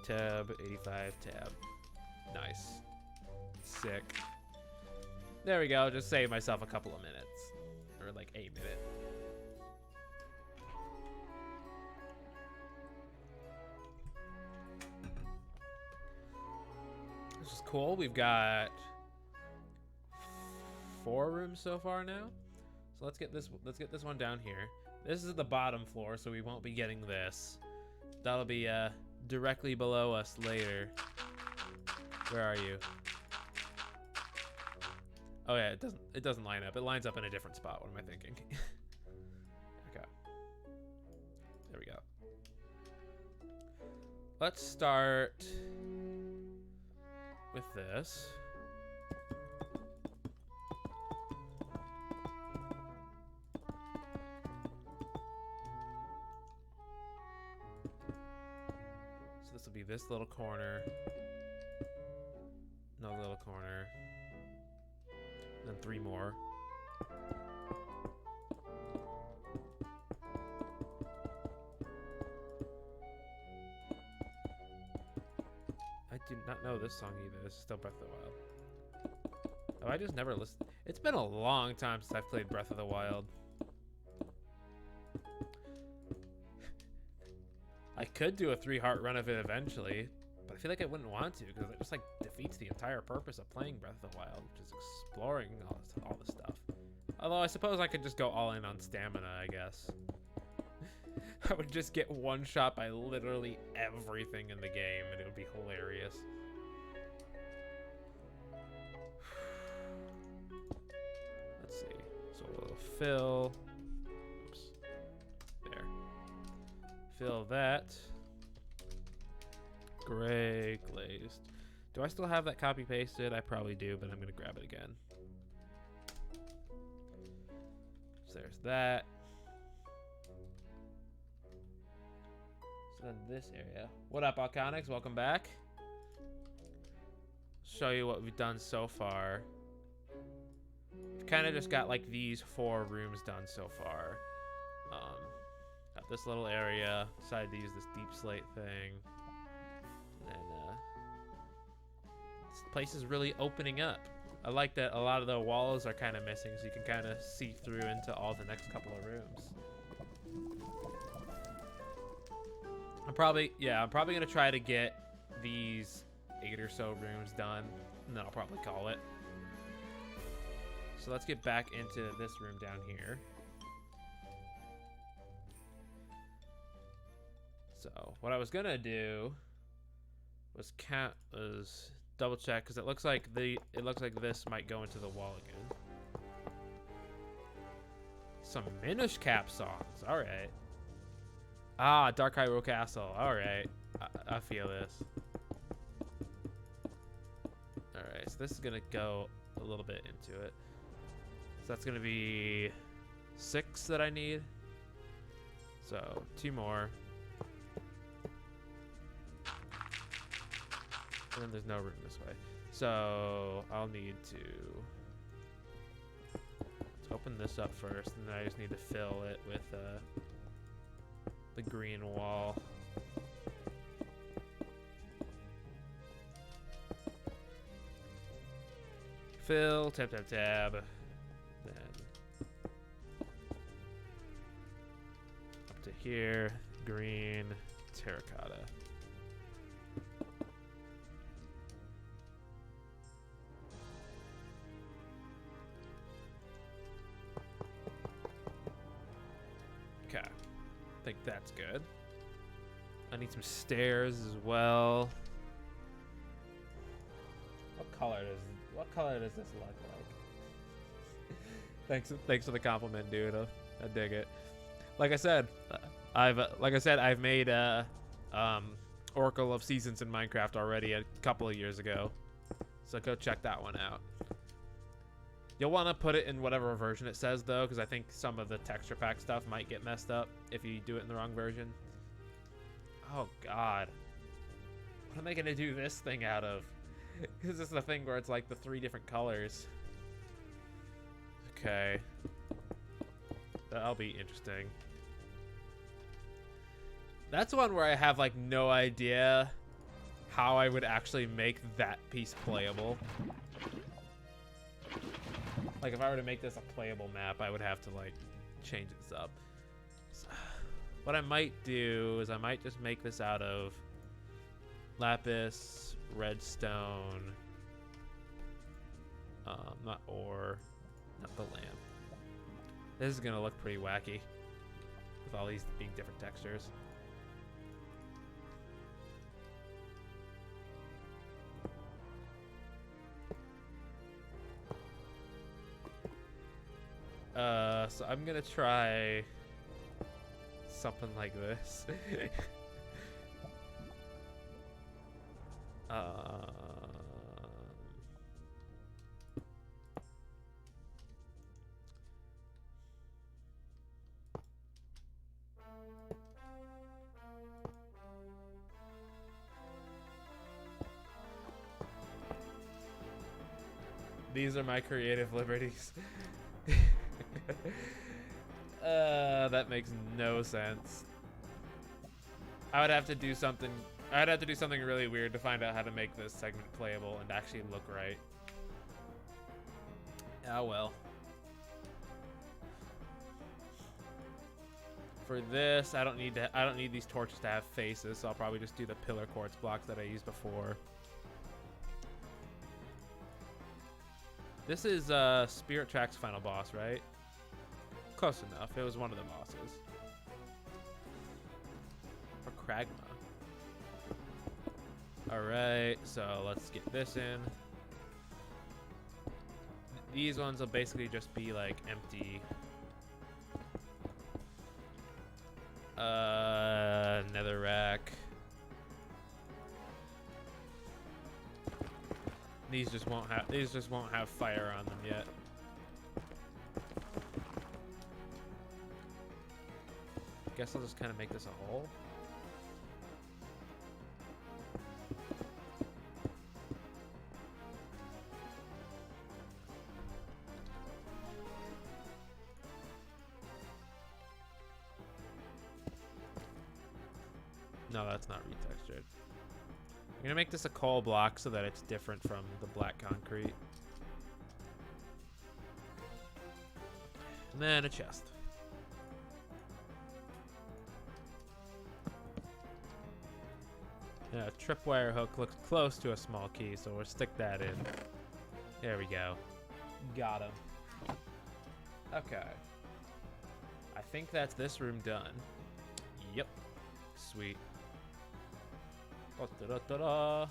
Tab, 85, tab. Nice. Sick. There we go. Just save myself a couple of minutes. Or like a minute. This is cool. We've got 4 rooms so far now. So let's get this one down here. This is the bottom floor, so we won't be getting this. That'll be directly below us later. Where are you? Oh yeah, it doesn't line up. It lines up in a different spot. What am I thinking? Okay. There we go. Let's start with this. So this will be this little corner. Another little corner. Then 3 more. I do not know this song either. This is still Breath of the Wild. Oh, I just never listened. It's been a long time since I've played Breath of the Wild. I could do a 3-heart run of it eventually, but I feel like I wouldn't want to because it just like defeats the entire purpose of playing Breath of the Wild, which is exploring all this stuff. Although I suppose I could just go all in on stamina, I guess. I would just get one shot by literally everything in the game and it would be hilarious. Let's see. So we'll fill. Oops. There. Fill that. Gray glazed. Do I still have that copy pasted? I probably do, but I'm gonna grab it again. So there's that. So then this area. What up, Alconics? Welcome back. Show you what we've done so far. We've kind of just got like these 4 rooms done so far. Got this little area. Decided to use this deep slate thing. And this place is really opening up. I like that a lot of the walls are kind of missing, so you can kind of see through into all the next couple of rooms. I'm probably gonna try to get these 8 or so rooms done, and then I'll probably call it. So let's get back into this room down here. So what I was gonna do was double check, because it looks like this might go into the wall again. Some Minish Cap songs. All right. Ah, Dark Hyrule Castle. All right. I feel this. All right. So this is gonna go a little bit into it. So that's gonna be 6 that I need. So 2 more. And then there's no room this way. So I'll need to let's open this up first, and then I just need to fill it with the green wall. Fill, tab, tab, tab. Then up to here, green, terracotta. Okay, I think that's good. I need some stairs as well. What color does this look like? Thanks for the compliment, dude. I dig it. Like I said, I've made Oracle of Seasons in Minecraft already a couple of years ago, so go check that one out. You'll want to put it in whatever version it says, though, because I think some of the texture pack stuff might get messed up if you do it in the wrong version. Oh, God. What am I going to do this thing out of? Because this is the thing where it's like the 3 different colors. Okay. That'll be interesting. That's one where I have, like, no idea how I would actually make that piece playable. Like, if I were to make this a playable map, I would have to, like, change this up. So, what I might do is I might just make this out of lapis, redstone, not ore, not the lamp. This is going to look pretty wacky with all these being different textures. So I'm gonna try something like this. These are my creative liberties. That makes no sense. I would have to do something. I'd have to do something really weird to find out how to make this segment playable and actually look right. Oh well. For this, I don't need these torches to have faces, so I'll probably just do the pillar quartz blocks that I used before. This is Spirit Track's final boss, right? Close enough. It was one of the bosses. Or Kragma. Alright, so let's get this in. These ones will basically just be like empty. Netherrack. These just won't have fire on them yet. Guess I'll just kind of make this a hole. No, that's not retextured. I'm gonna make this a coal block so that it's different from the black concrete. And then a chest. Yeah, a tripwire hook looks close to a small key, so we'll stick that in. There we go. Got him. Okay. I think that's this room done. Yep. Sweet. Da-da-da-da-da.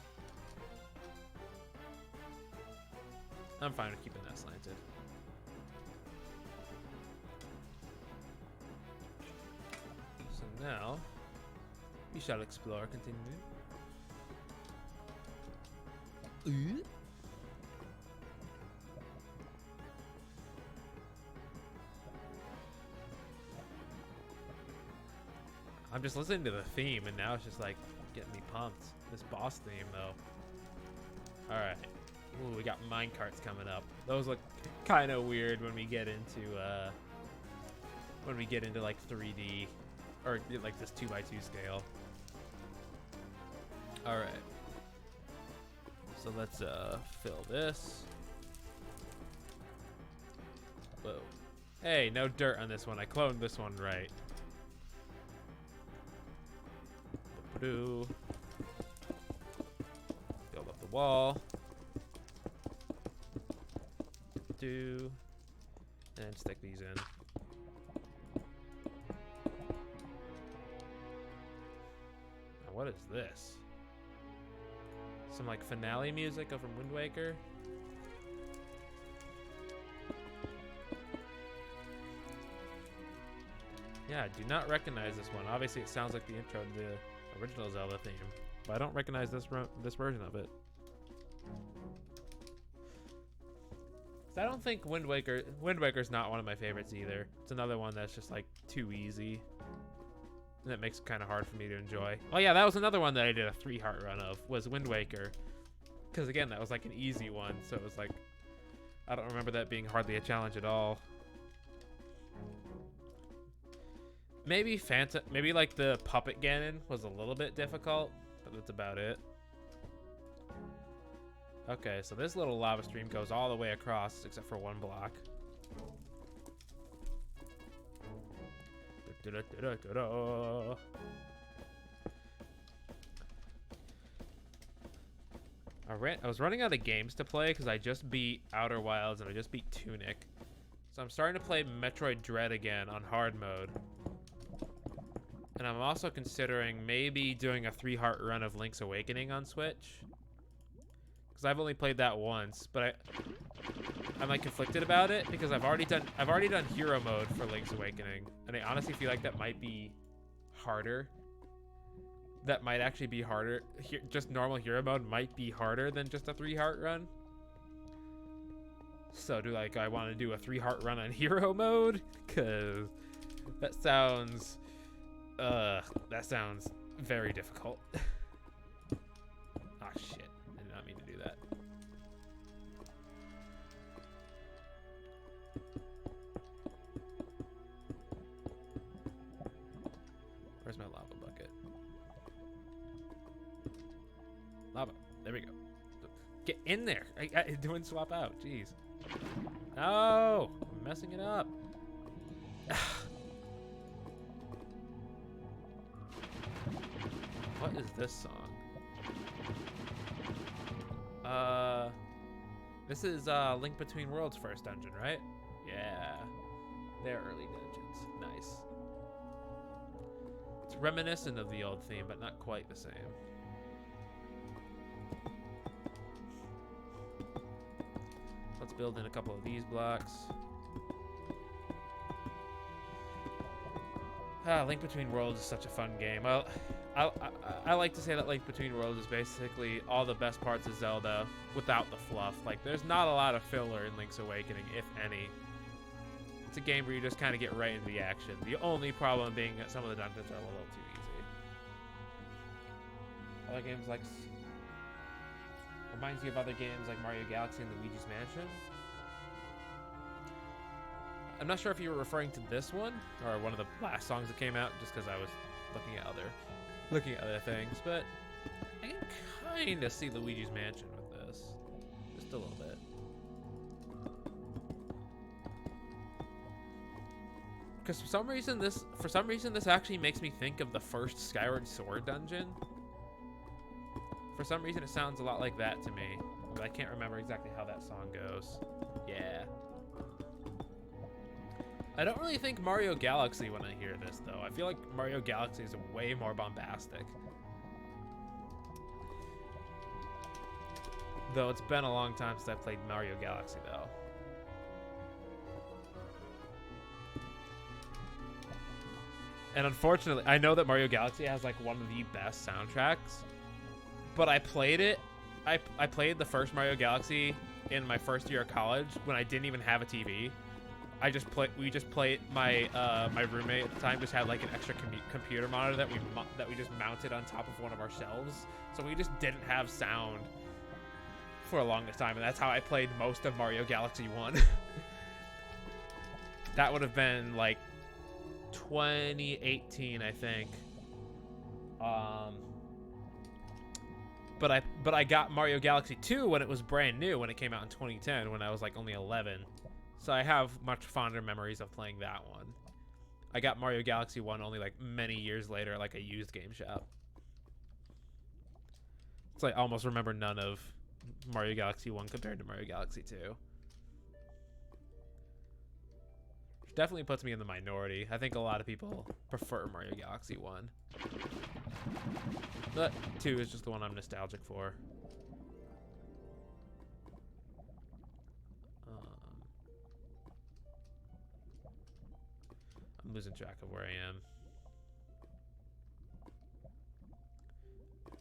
I'm fine with keeping that slanted. So now, we shall explore. Continue. I'm just listening to the theme, and now it's just like getting me pumped. This boss theme, though. All right. Ooh, we got minecarts coming up. Those look kind of weird when we get into like 3D or like this 2x2 scale. All right. So let's fill this. Whoa. Hey, no dirt on this one. I cloned this one right. Build up the wall. And stick these in. Now what is this? Some like finale music from Wind Waker. Yeah, I do not recognize this one. Obviously, it sounds like the intro to the original Zelda theme, but I don't recognize this version of it. I don't think Wind Waker's not one of my favorites either. It's another one that's just like too easy, and it makes it kind of hard for me to enjoy. Oh yeah, that was another one that I did a 3-heart run of, was Wind Waker, because again, that was like an easy one, so it was like, I don't remember that being hardly a challenge at all. Maybe maybe like the Puppet Ganon was a little bit difficult, but that's about it. Okay, so this little lava stream goes all the way across, except for one block. I was running out of games to play because I just beat Outer Wilds and I just beat Tunic. So I'm starting to play Metroid Dread again on hard mode. And I'm also considering maybe doing a 3-heart run of Link's Awakening on Switch. Because I've only played that once, but I'm like conflicted about it because I've already done hero mode for Link's Awakening, and I honestly feel like that might be harder. That might actually be harder. Just normal hero mode might be harder than just a 3-heart run. So I want to do a 3-heart run on hero mode? Cause that sounds very difficult. Ah, shit. I did not mean to do that. Where's my lava bucket? Lava. There we go. Get in there. I doing swap out. Jeez. No! I'm messing it up. What is this song? This is Link Between Worlds' first dungeon, right? Yeah. They're early dungeons. Nice. It's reminiscent of the old theme, but not quite the same. Let's build in a couple of these blocks. Link Between Worlds is such a fun game. I like to say that Link Between Worlds is basically all the best parts of Zelda without the fluff. Like, there's not a lot of filler in Link's Awakening, if any. It's a game where you just kind of get right into the action. The only problem being that some of the dungeons are a little too easy. Other games like... reminds me of other games like Mario Galaxy and Luigi's Mansion. I'm not sure if you were referring to this one or one of the last songs that came out, just because I was looking at other things, but I can kind of see Luigi's Mansion with this, just a little bit. Because for some reason this actually makes me think of the first Skyward Sword dungeon. For some reason it sounds a lot like that to me, but I can't remember exactly how that song goes. Yeah. I don't really think Mario Galaxy when I hear this, though. I feel like Mario Galaxy is way more bombastic. Though it's been a long time since I played Mario Galaxy, though. And unfortunately, I know that Mario Galaxy has like one of the best soundtracks, but I played it. I played the first Mario Galaxy in my first year of college when I didn't even have a TV. We just played. My roommate at the time just had like an extra computer monitor that we just mounted on top of one of our shelves. So we just didn't have sound for a longest time, and that's how I played most of Mario Galaxy 1. That would have been like 2018, I think. But I got Mario Galaxy 2 when it was brand new, when it came out in 2010, when I was like only 11. So I have much fonder memories of playing that one. I got Mario Galaxy 1 only like many years later at like a used game shop. So I almost remember none of Mario Galaxy 1 compared to Mario Galaxy 2. Which definitely puts me in the minority. I think a lot of people prefer Mario Galaxy 1. But 2 is just the one I'm nostalgic for. I'm losing track of where I am.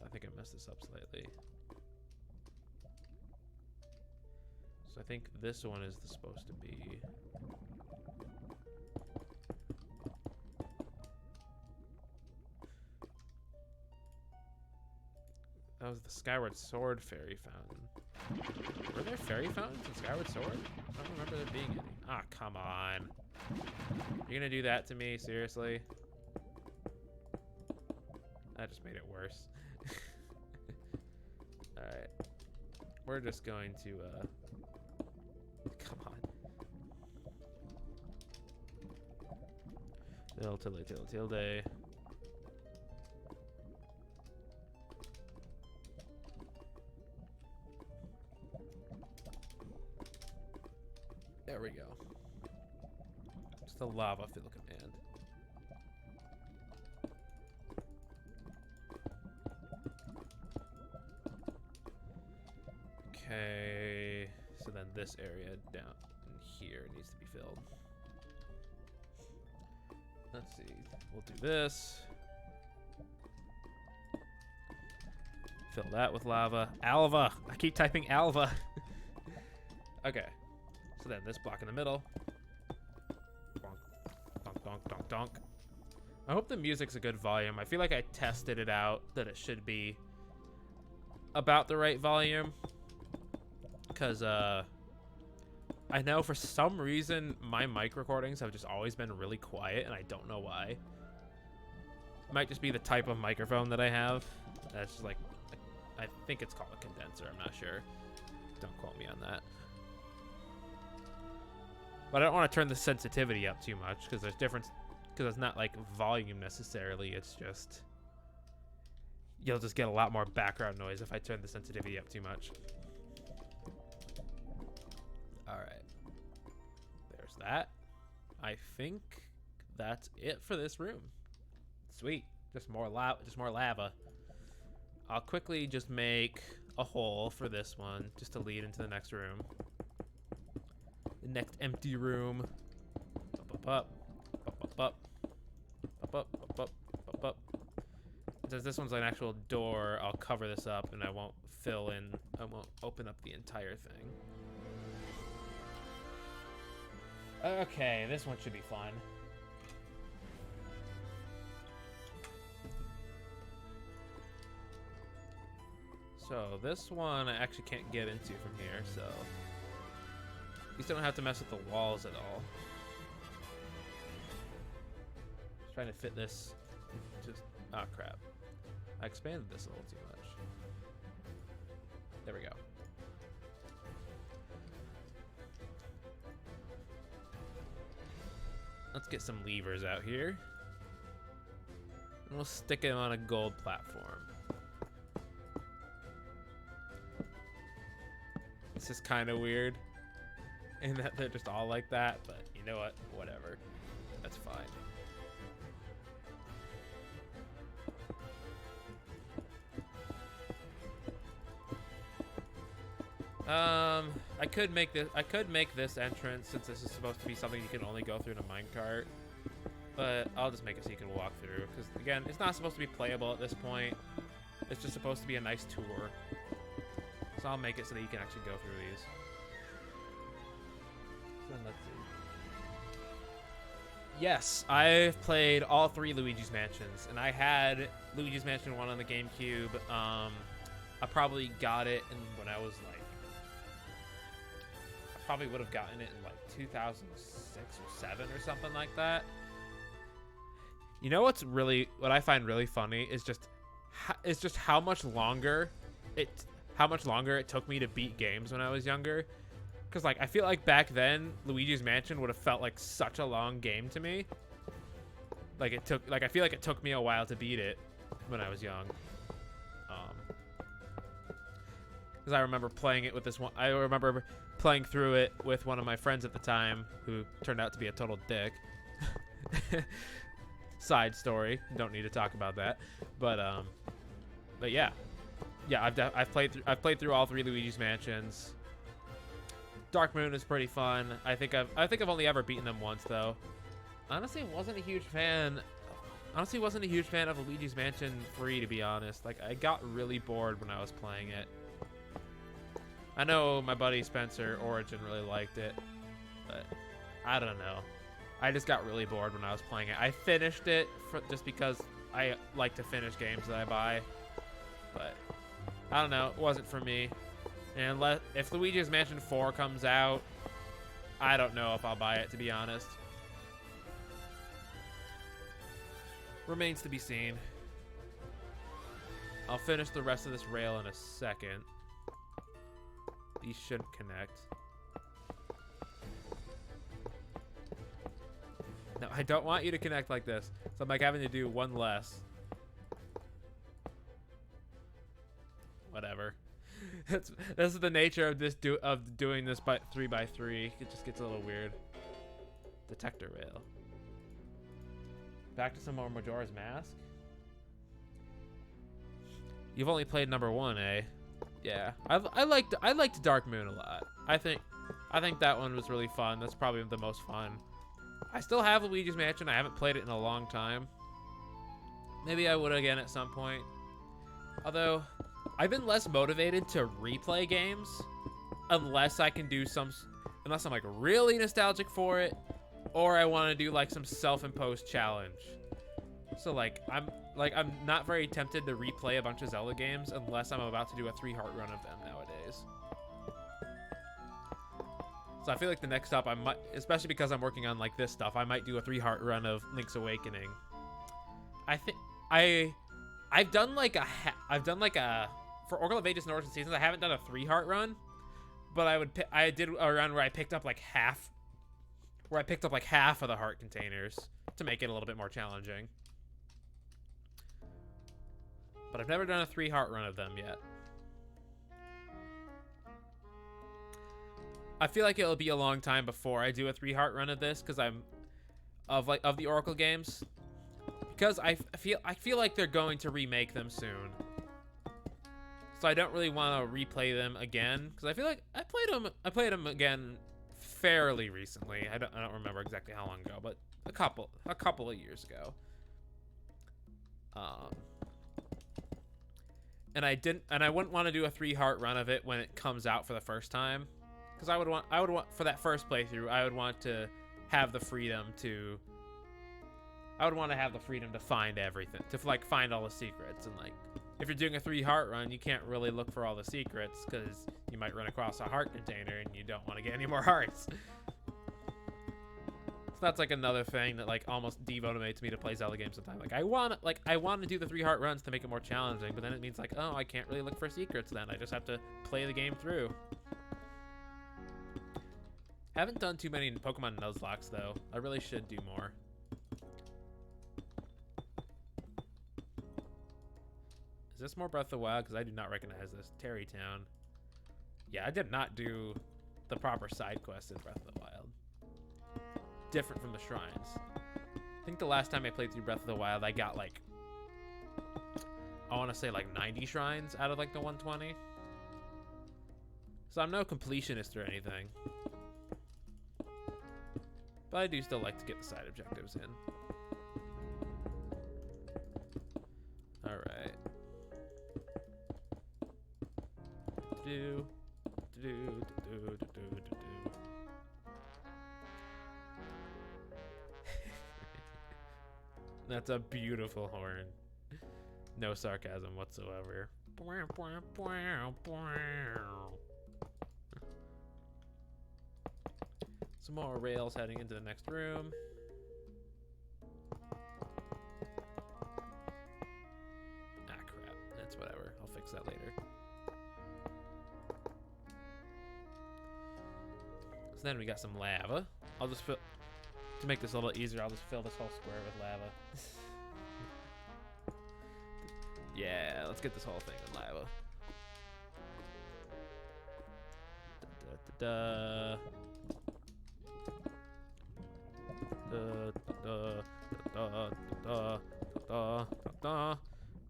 I think I messed this up slightly. So I think this one is supposed to be... That was the Skyward Sword fairy fountain. Were there fairy fountains in Skyward Sword? I don't remember there being any. Ah, come on. You're gonna do that to me? Seriously? That just made it worse. Alright. We're just going to, come on. Tilde. There we go. Just a lava fill command. Okay, so then this area down here needs to be filled. Let's see, we'll do this. Fill that with lava. Alva! I keep typing Alva. Okay, so then this block in the middle. Donk, donk, donk, donk, donk. I hope the music's a good volume. I feel like I tested it out that it should be about the right volume. Because I know for some reason my mic recordings have just always been really quiet, and I don't know why. It might just be the type of microphone that I have. That's just like, I think it's called a condenser. I'm not sure. Don't quote me on that. But I don't want to turn the sensitivity up too much because there's difference. Because it's not like volume necessarily. It's just you'll just get a lot more background noise if I turn the sensitivity up too much. All right, there's that. I think that's it for this room. Sweet, just more lava. I'll quickly just make a hole for this one just to lead into the next room. The next empty room. Up. Since this one's an actual door, I'll cover this up and I won't open up the entire thing. Okay, this one should be fun. So this one I actually can't get into from here, so at least I don't have to mess with the walls at all. Just trying to fit this. Just oh crap! I expanded this a little too much. There we go. Let's get some levers out here. And we'll stick them on a gold platform. This is kind of weird in that they're just all like that, but You know what? Whatever. That's fine. I could make this entrance since this is supposed to be something you can only go through in a minecart. But I'll just make it so you can walk through. Because, again, it's not supposed to be playable at this point. It's just supposed to be a nice tour. So I'll make it so that you can actually go through these. So let's see. Yes, I've played all 3 Luigi's Mansions. And I had Luigi's Mansion 1 on the GameCube. I probably got it when I was like... I probably would have gotten it in like 2006 or 7 or something like that. You know what I find really funny is just how much longer it took me to beat games when I was younger. Cause like I feel like back then Luigi's Mansion would have felt like such a long game to me. I feel like it took me a while to beat it when I was young. Cause I remember playing it with this one. I remember playing through it with one of my friends at the time who turned out to be a total dick. Side story, don't need to talk about that, but yeah, I've played through all 3 Luigi's Mansions. Dark Moon is pretty fun. I think I've only ever beaten them once though. Honestly, wasn't a huge fan of Luigi's Mansion 3, to be honest. Like, I got really bored when I was playing it. I know my buddy Spencer Origin really liked it, but I don't know. I just got really bored when I was playing it. I finished it just because I like to finish games that I buy. But I don't know. It wasn't for me. And if Luigi's Mansion 4 comes out, I don't know if I'll buy it, to be honest. Remains to be seen. I'll finish the rest of this rail in a second. These should connect. No, I don't want you to connect like this. So I'm like having to do one less. Whatever. This is the nature of doing this by 3x3. It just gets a little weird. Detector rail. Back to some more Majora's Mask. You've only played number 1, eh? Yeah, I liked Dark Moon a lot. I think that one was really fun. That's probably the most fun. I still have Luigi's Mansion. I haven't played it in a long time. Maybe I would again at some point. Although, I've been less motivated to replay games unless I'm like really nostalgic for it, or I want to do like some self-imposed challenge. So like I'm not very tempted to replay a bunch of Zelda games unless I'm about to do a 3-heart run of them nowadays. So I feel like the next stop I might, especially because I'm working on like this stuff, I might do a 3-heart run of Link's Awakening. I think I've done like a for Oracle of Ages and Origin Seasons. I haven't done a 3-heart run, but I did a run where I picked up like half of the heart containers to make it a little bit more challenging. But I've never done a 3-heart run of them yet. I feel like it'll be a long time before I do a 3-heart run of this, because of the Oracle games, because I feel like they're going to remake them soon. So I don't really want to replay them again, because I feel like I played them again fairly recently. I don't remember exactly how long ago, but a couple of years ago. And I wouldn't want to do a 3-heart run of it when it comes out for the first time. Because I would want for that first playthrough, I would want to have the freedom to find everything, to like find all the secrets. And like, if you're doing a 3-heart run, you can't really look for all the secrets because you might run across a heart container and you don't want to get any more hearts. So that's like another thing that like almost demotivates me to play Zelda games sometimes. Like I want to do the 3-heart runs to make it more challenging, but then it means like, oh, I can't really look for secrets then. I just have to play the game through. Haven't done too many Pokemon Nuzlocke though. I really should do more. Is this more Breath of the Wild? Because I do not recognize this. Terrytown. Yeah, I did not do the proper side quest in Breath of the Wild. different from the shrines. I think the last time I played through Breath of the Wild, I got like, I want to say like 90 shrines out of like the 120. So I'm no completionist or anything. But I do still like to get the side objectives in. Alright. Do, do, do, do, do, do, do. That's a beautiful horn. No sarcasm whatsoever. Some more rails heading into the next room. Ah, crap. That's whatever. I'll fix that later. So then we got some lava. I'll just fill, to make this a little easier, I'll just fill this whole square with lava. Yeah, let's get this whole thing with lava. Da, da, da, da, da, da,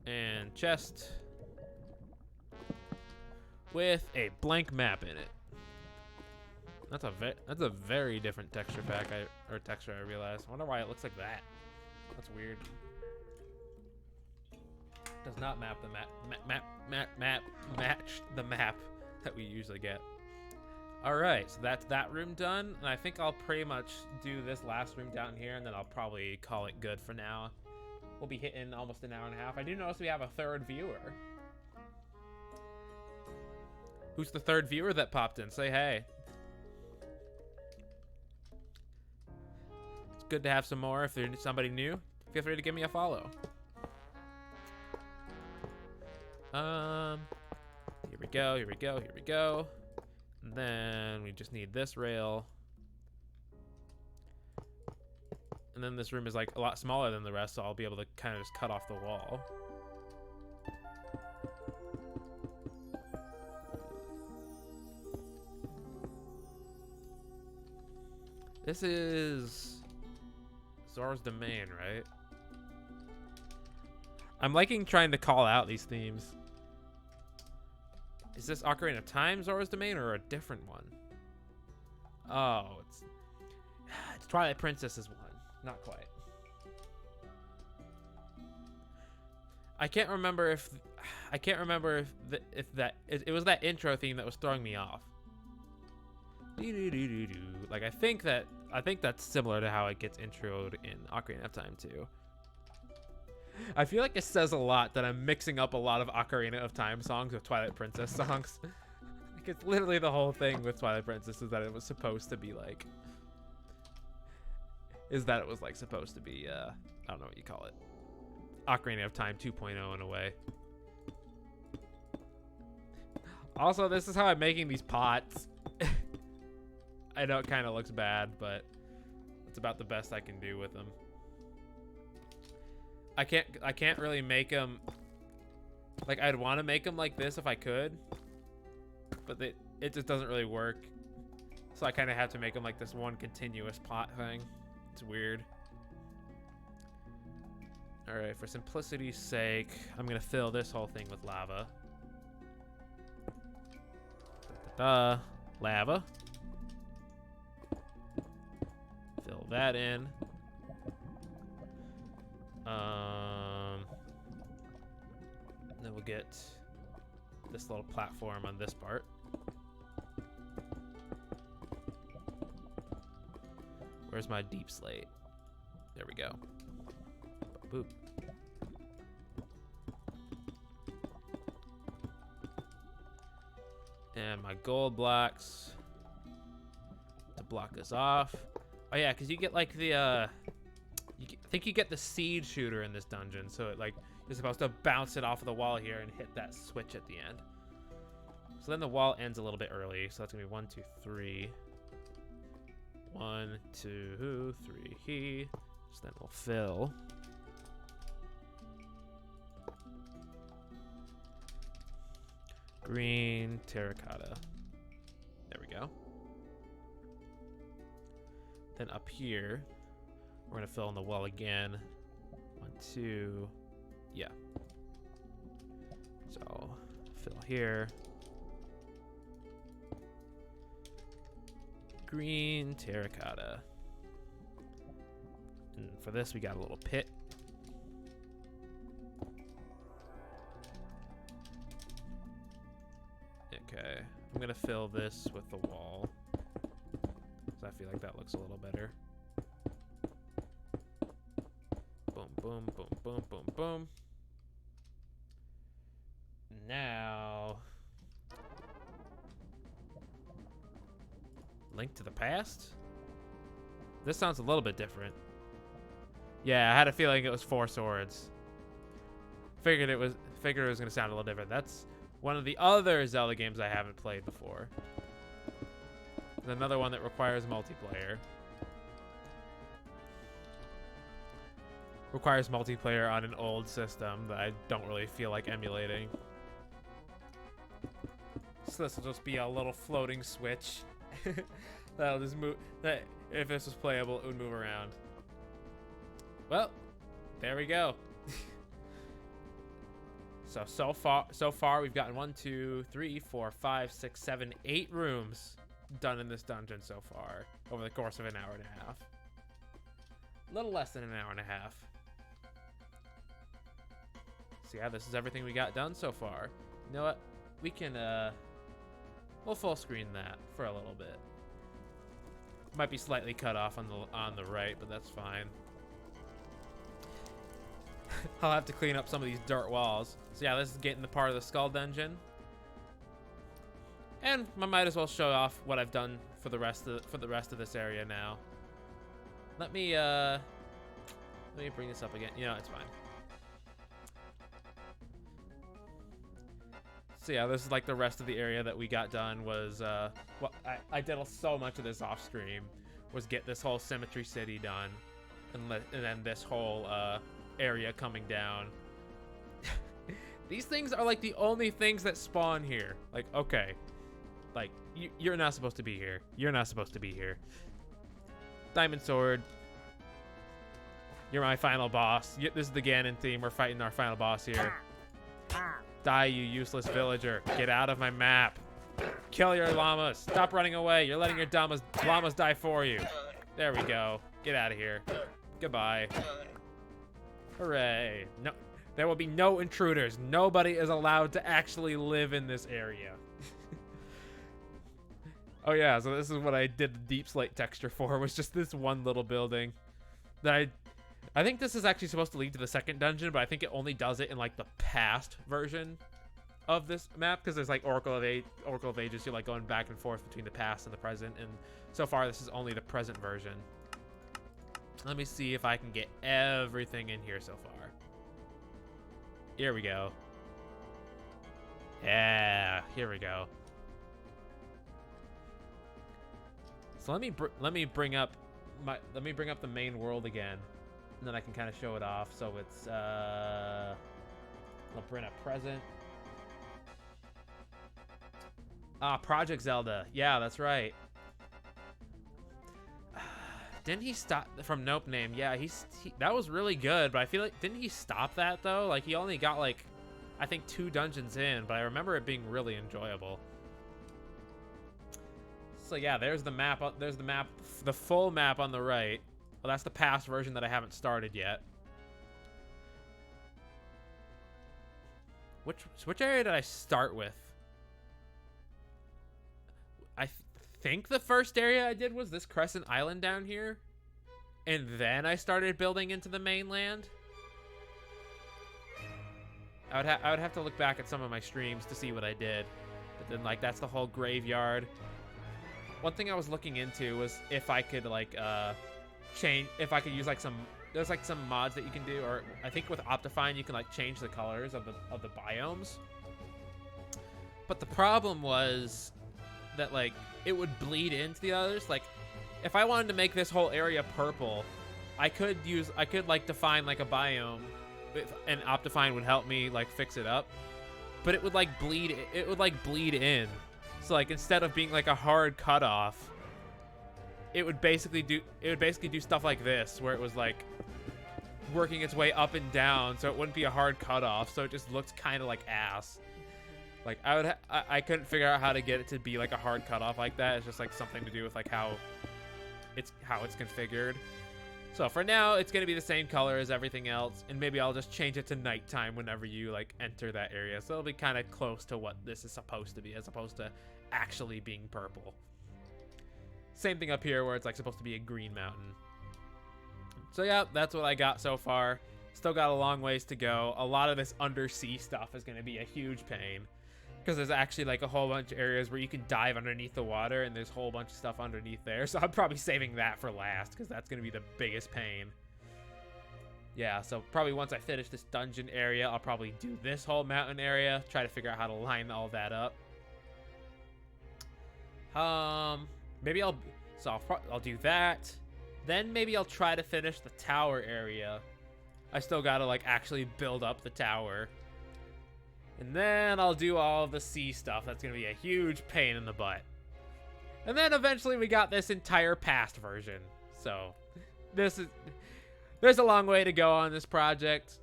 and chest with a blank map in it. That's a very different texture pack texture I realized. I wonder why it looks like that. That's weird. Does not map the match the map that we usually get. All right, so that's that room done, and I think I'll pretty much do this last room down here, and then I'll probably call it good for now. We'll be hitting almost an hour and a half. I do notice we have a third viewer. Who's the third viewer that popped in? Say hey. It's good to have some more. If there's somebody new, feel free to give me a follow. Here we go, here we go, here we go. And then we just need this rail. And then this room is like a lot smaller than the rest, so I'll be able to kind of just cut off the wall. This is Zora's Domain, right? I'm liking trying to call out these themes. Is this Ocarina of Time Zora's Domain or a different one? Oh, it's Twilight Princess's one. Not quite. I can't remember if it was that intro theme that was throwing me off. Like I think that's similar to how it gets introed in Ocarina of Time too. I feel like it says a lot that I'm mixing up a lot of Ocarina of Time songs with Twilight Princess songs. Like it's literally the whole thing with Twilight Princess is that it was supposed to be like, supposed to be, I don't know what you call it. Ocarina of Time 2.0 in a way. Also, this is how I'm making these pots. I know it kind of looks bad, but it's about the best I can do with them. I can't really make them like I'd want to make them like this if I could, but it just doesn't really work. So I kind of have to make them like this one continuous pot thing. It's weird. All right, for simplicity's sake, I'm gonna fill this whole thing with lava. Lava. Fill that in. Then we'll get this little platform on this part. Where's my deep slate? There we go. Boop. And my gold blocks to block this off. Oh yeah, because you get like the I think you get the seed shooter in this dungeon, so it like you're supposed to bounce it off of the wall here and hit that switch at the end. So then the wall ends a little bit early, so that's gonna be 1, 2, 3. 1, 2, 3. So then we'll fill. Green terracotta. There we go. Then up here, we're gonna fill in the well again. 1, 2, yeah. So fill here. Green terracotta. And for this, we got a little pit. Okay, I'm gonna fill this with the wall, because I feel like that looks a little better. Boom, boom, boom, boom, boom, boom. Now, Link to the Past? This sounds a little bit different. Yeah, I had a feeling it was 4 swords. Figured it was gonna sound a little different. That's one of the other Zelda games I haven't played before. There's another one that requires multiplayer. Requires multiplayer on an old system that I don't really feel like emulating. So this will just be a little floating switch. That'll just move. That if this was playable, it would move around. Well, there we go. So far we've gotten 1, 2, 3, 4, 5, 6, 7, 8 rooms done in this dungeon so far over the course of an hour and a half. A little less than an hour and a half. So yeah, this is everything we got done so far. You know what? We can we'll full screen that for a little bit. Might be slightly cut off on the right, but that's fine. I'll have to clean up some of these dirt walls. So yeah, this is getting the part of the skull dungeon. And I might as well show off what I've done for the rest of this area now. Let me bring this up again. You know, it's fine. So yeah, this is like the rest of the area that we got done was well, I did so much of this off stream, was get this whole Symmetry City done, and then this whole area coming down. These things are like the only things that spawn here. Like, okay, like you're not supposed to be here. You're not supposed to be here. Diamond Sword. You're my final boss. This is the Ganon theme. We're fighting our final boss here. Die, you useless villager. Get out of my map. Kill your llamas. Stop running away. You're letting your llamas die for you. There we go. Get out of here. Goodbye. Hooray. No, there will be no intruders. Nobody is allowed to actually live in this area. Oh yeah, so this is what I did the deep slate texture for, was just this one little building that I think this is actually supposed to lead to the second dungeon, but I think it only does it in like the past version of this map, because there's like Oracle of Ages. You're like going back and forth between the past and the present, and so far this is only the present version. Let me see if I can get everything in here so far. Here we go. Yeah, here we go. So let me bring up the main world again, and then I can kind of show it off. So it's I'll bring up present. Project Zelda. Yeah, that's right. Didn't he stop from Nope Name? Yeah, that was really good, but I feel like, didn't he stop that though? Like he only got like, I think 2 dungeons in, but I remember it being really enjoyable. So yeah, there's the map. There's the map, the full map on the right. Well, that's the past version that I haven't started yet. Which area did I start with? I think the first area I did was this Crescent Island down here, and then I started building into the mainland. I would have to look back at some of my streams to see what I did, but then like that's the whole graveyard. One thing I was looking into was if I could like if I could use like there's like some mods that you can do, or I think with Optifine you can like change the colors of the biomes. But the problem was that like it would bleed into the others. Like if I wanted to make this whole area purple, I could like define like a biome, and Optifine would help me like fix it up, but it would like bleed in. So like instead of being like a hard cutoff, it would basically do stuff like this, where it was like working its way up and down, so it wouldn't be a hard cutoff, so it just looked kind of like ass. Like I couldn't figure out how to get it to be like a hard cutoff like that. It's just like something to do with like how it's configured. So for now, it's gonna be the same color as everything else, and maybe I'll just change it to nighttime whenever you like enter that area. So it'll be kind of close to what this is supposed to be, as opposed to actually being purple. Same thing up here where it's like supposed to be a green mountain. So yeah, that's what I got so far. Still got a long ways to go. A lot of this undersea stuff is gonna be a huge pain, because there's actually like a whole bunch of areas where you can dive underneath the water, and there's a whole bunch of stuff underneath there. So I'm probably saving that for last, because that's going to be the biggest pain. Yeah, so probably once I finish this dungeon area, I'll probably do this whole mountain area, try to figure out how to line all that up. Maybe I'll do that. Then maybe I'll try to finish the tower area. I still got to like actually build up the tower. And then I'll do all the sea stuff. That's going to be a huge pain in the butt. And then eventually we got this entire past version. So there's a long way to go on this project,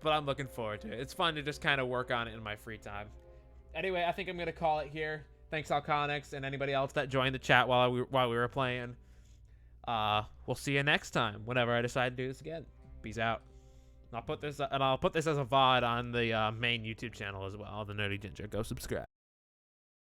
but I'm looking forward to it. It's fun to just kind of work on it in my free time. Anyway, I think I'm going to call it here. Thanks, Alconix, and anybody else that joined the chat while we were playing. We'll see you next time whenever I decide to do this again. Peace out. I'll put this as a VOD on the main YouTube channel as well, The Nerdy Ginger. Go subscribe.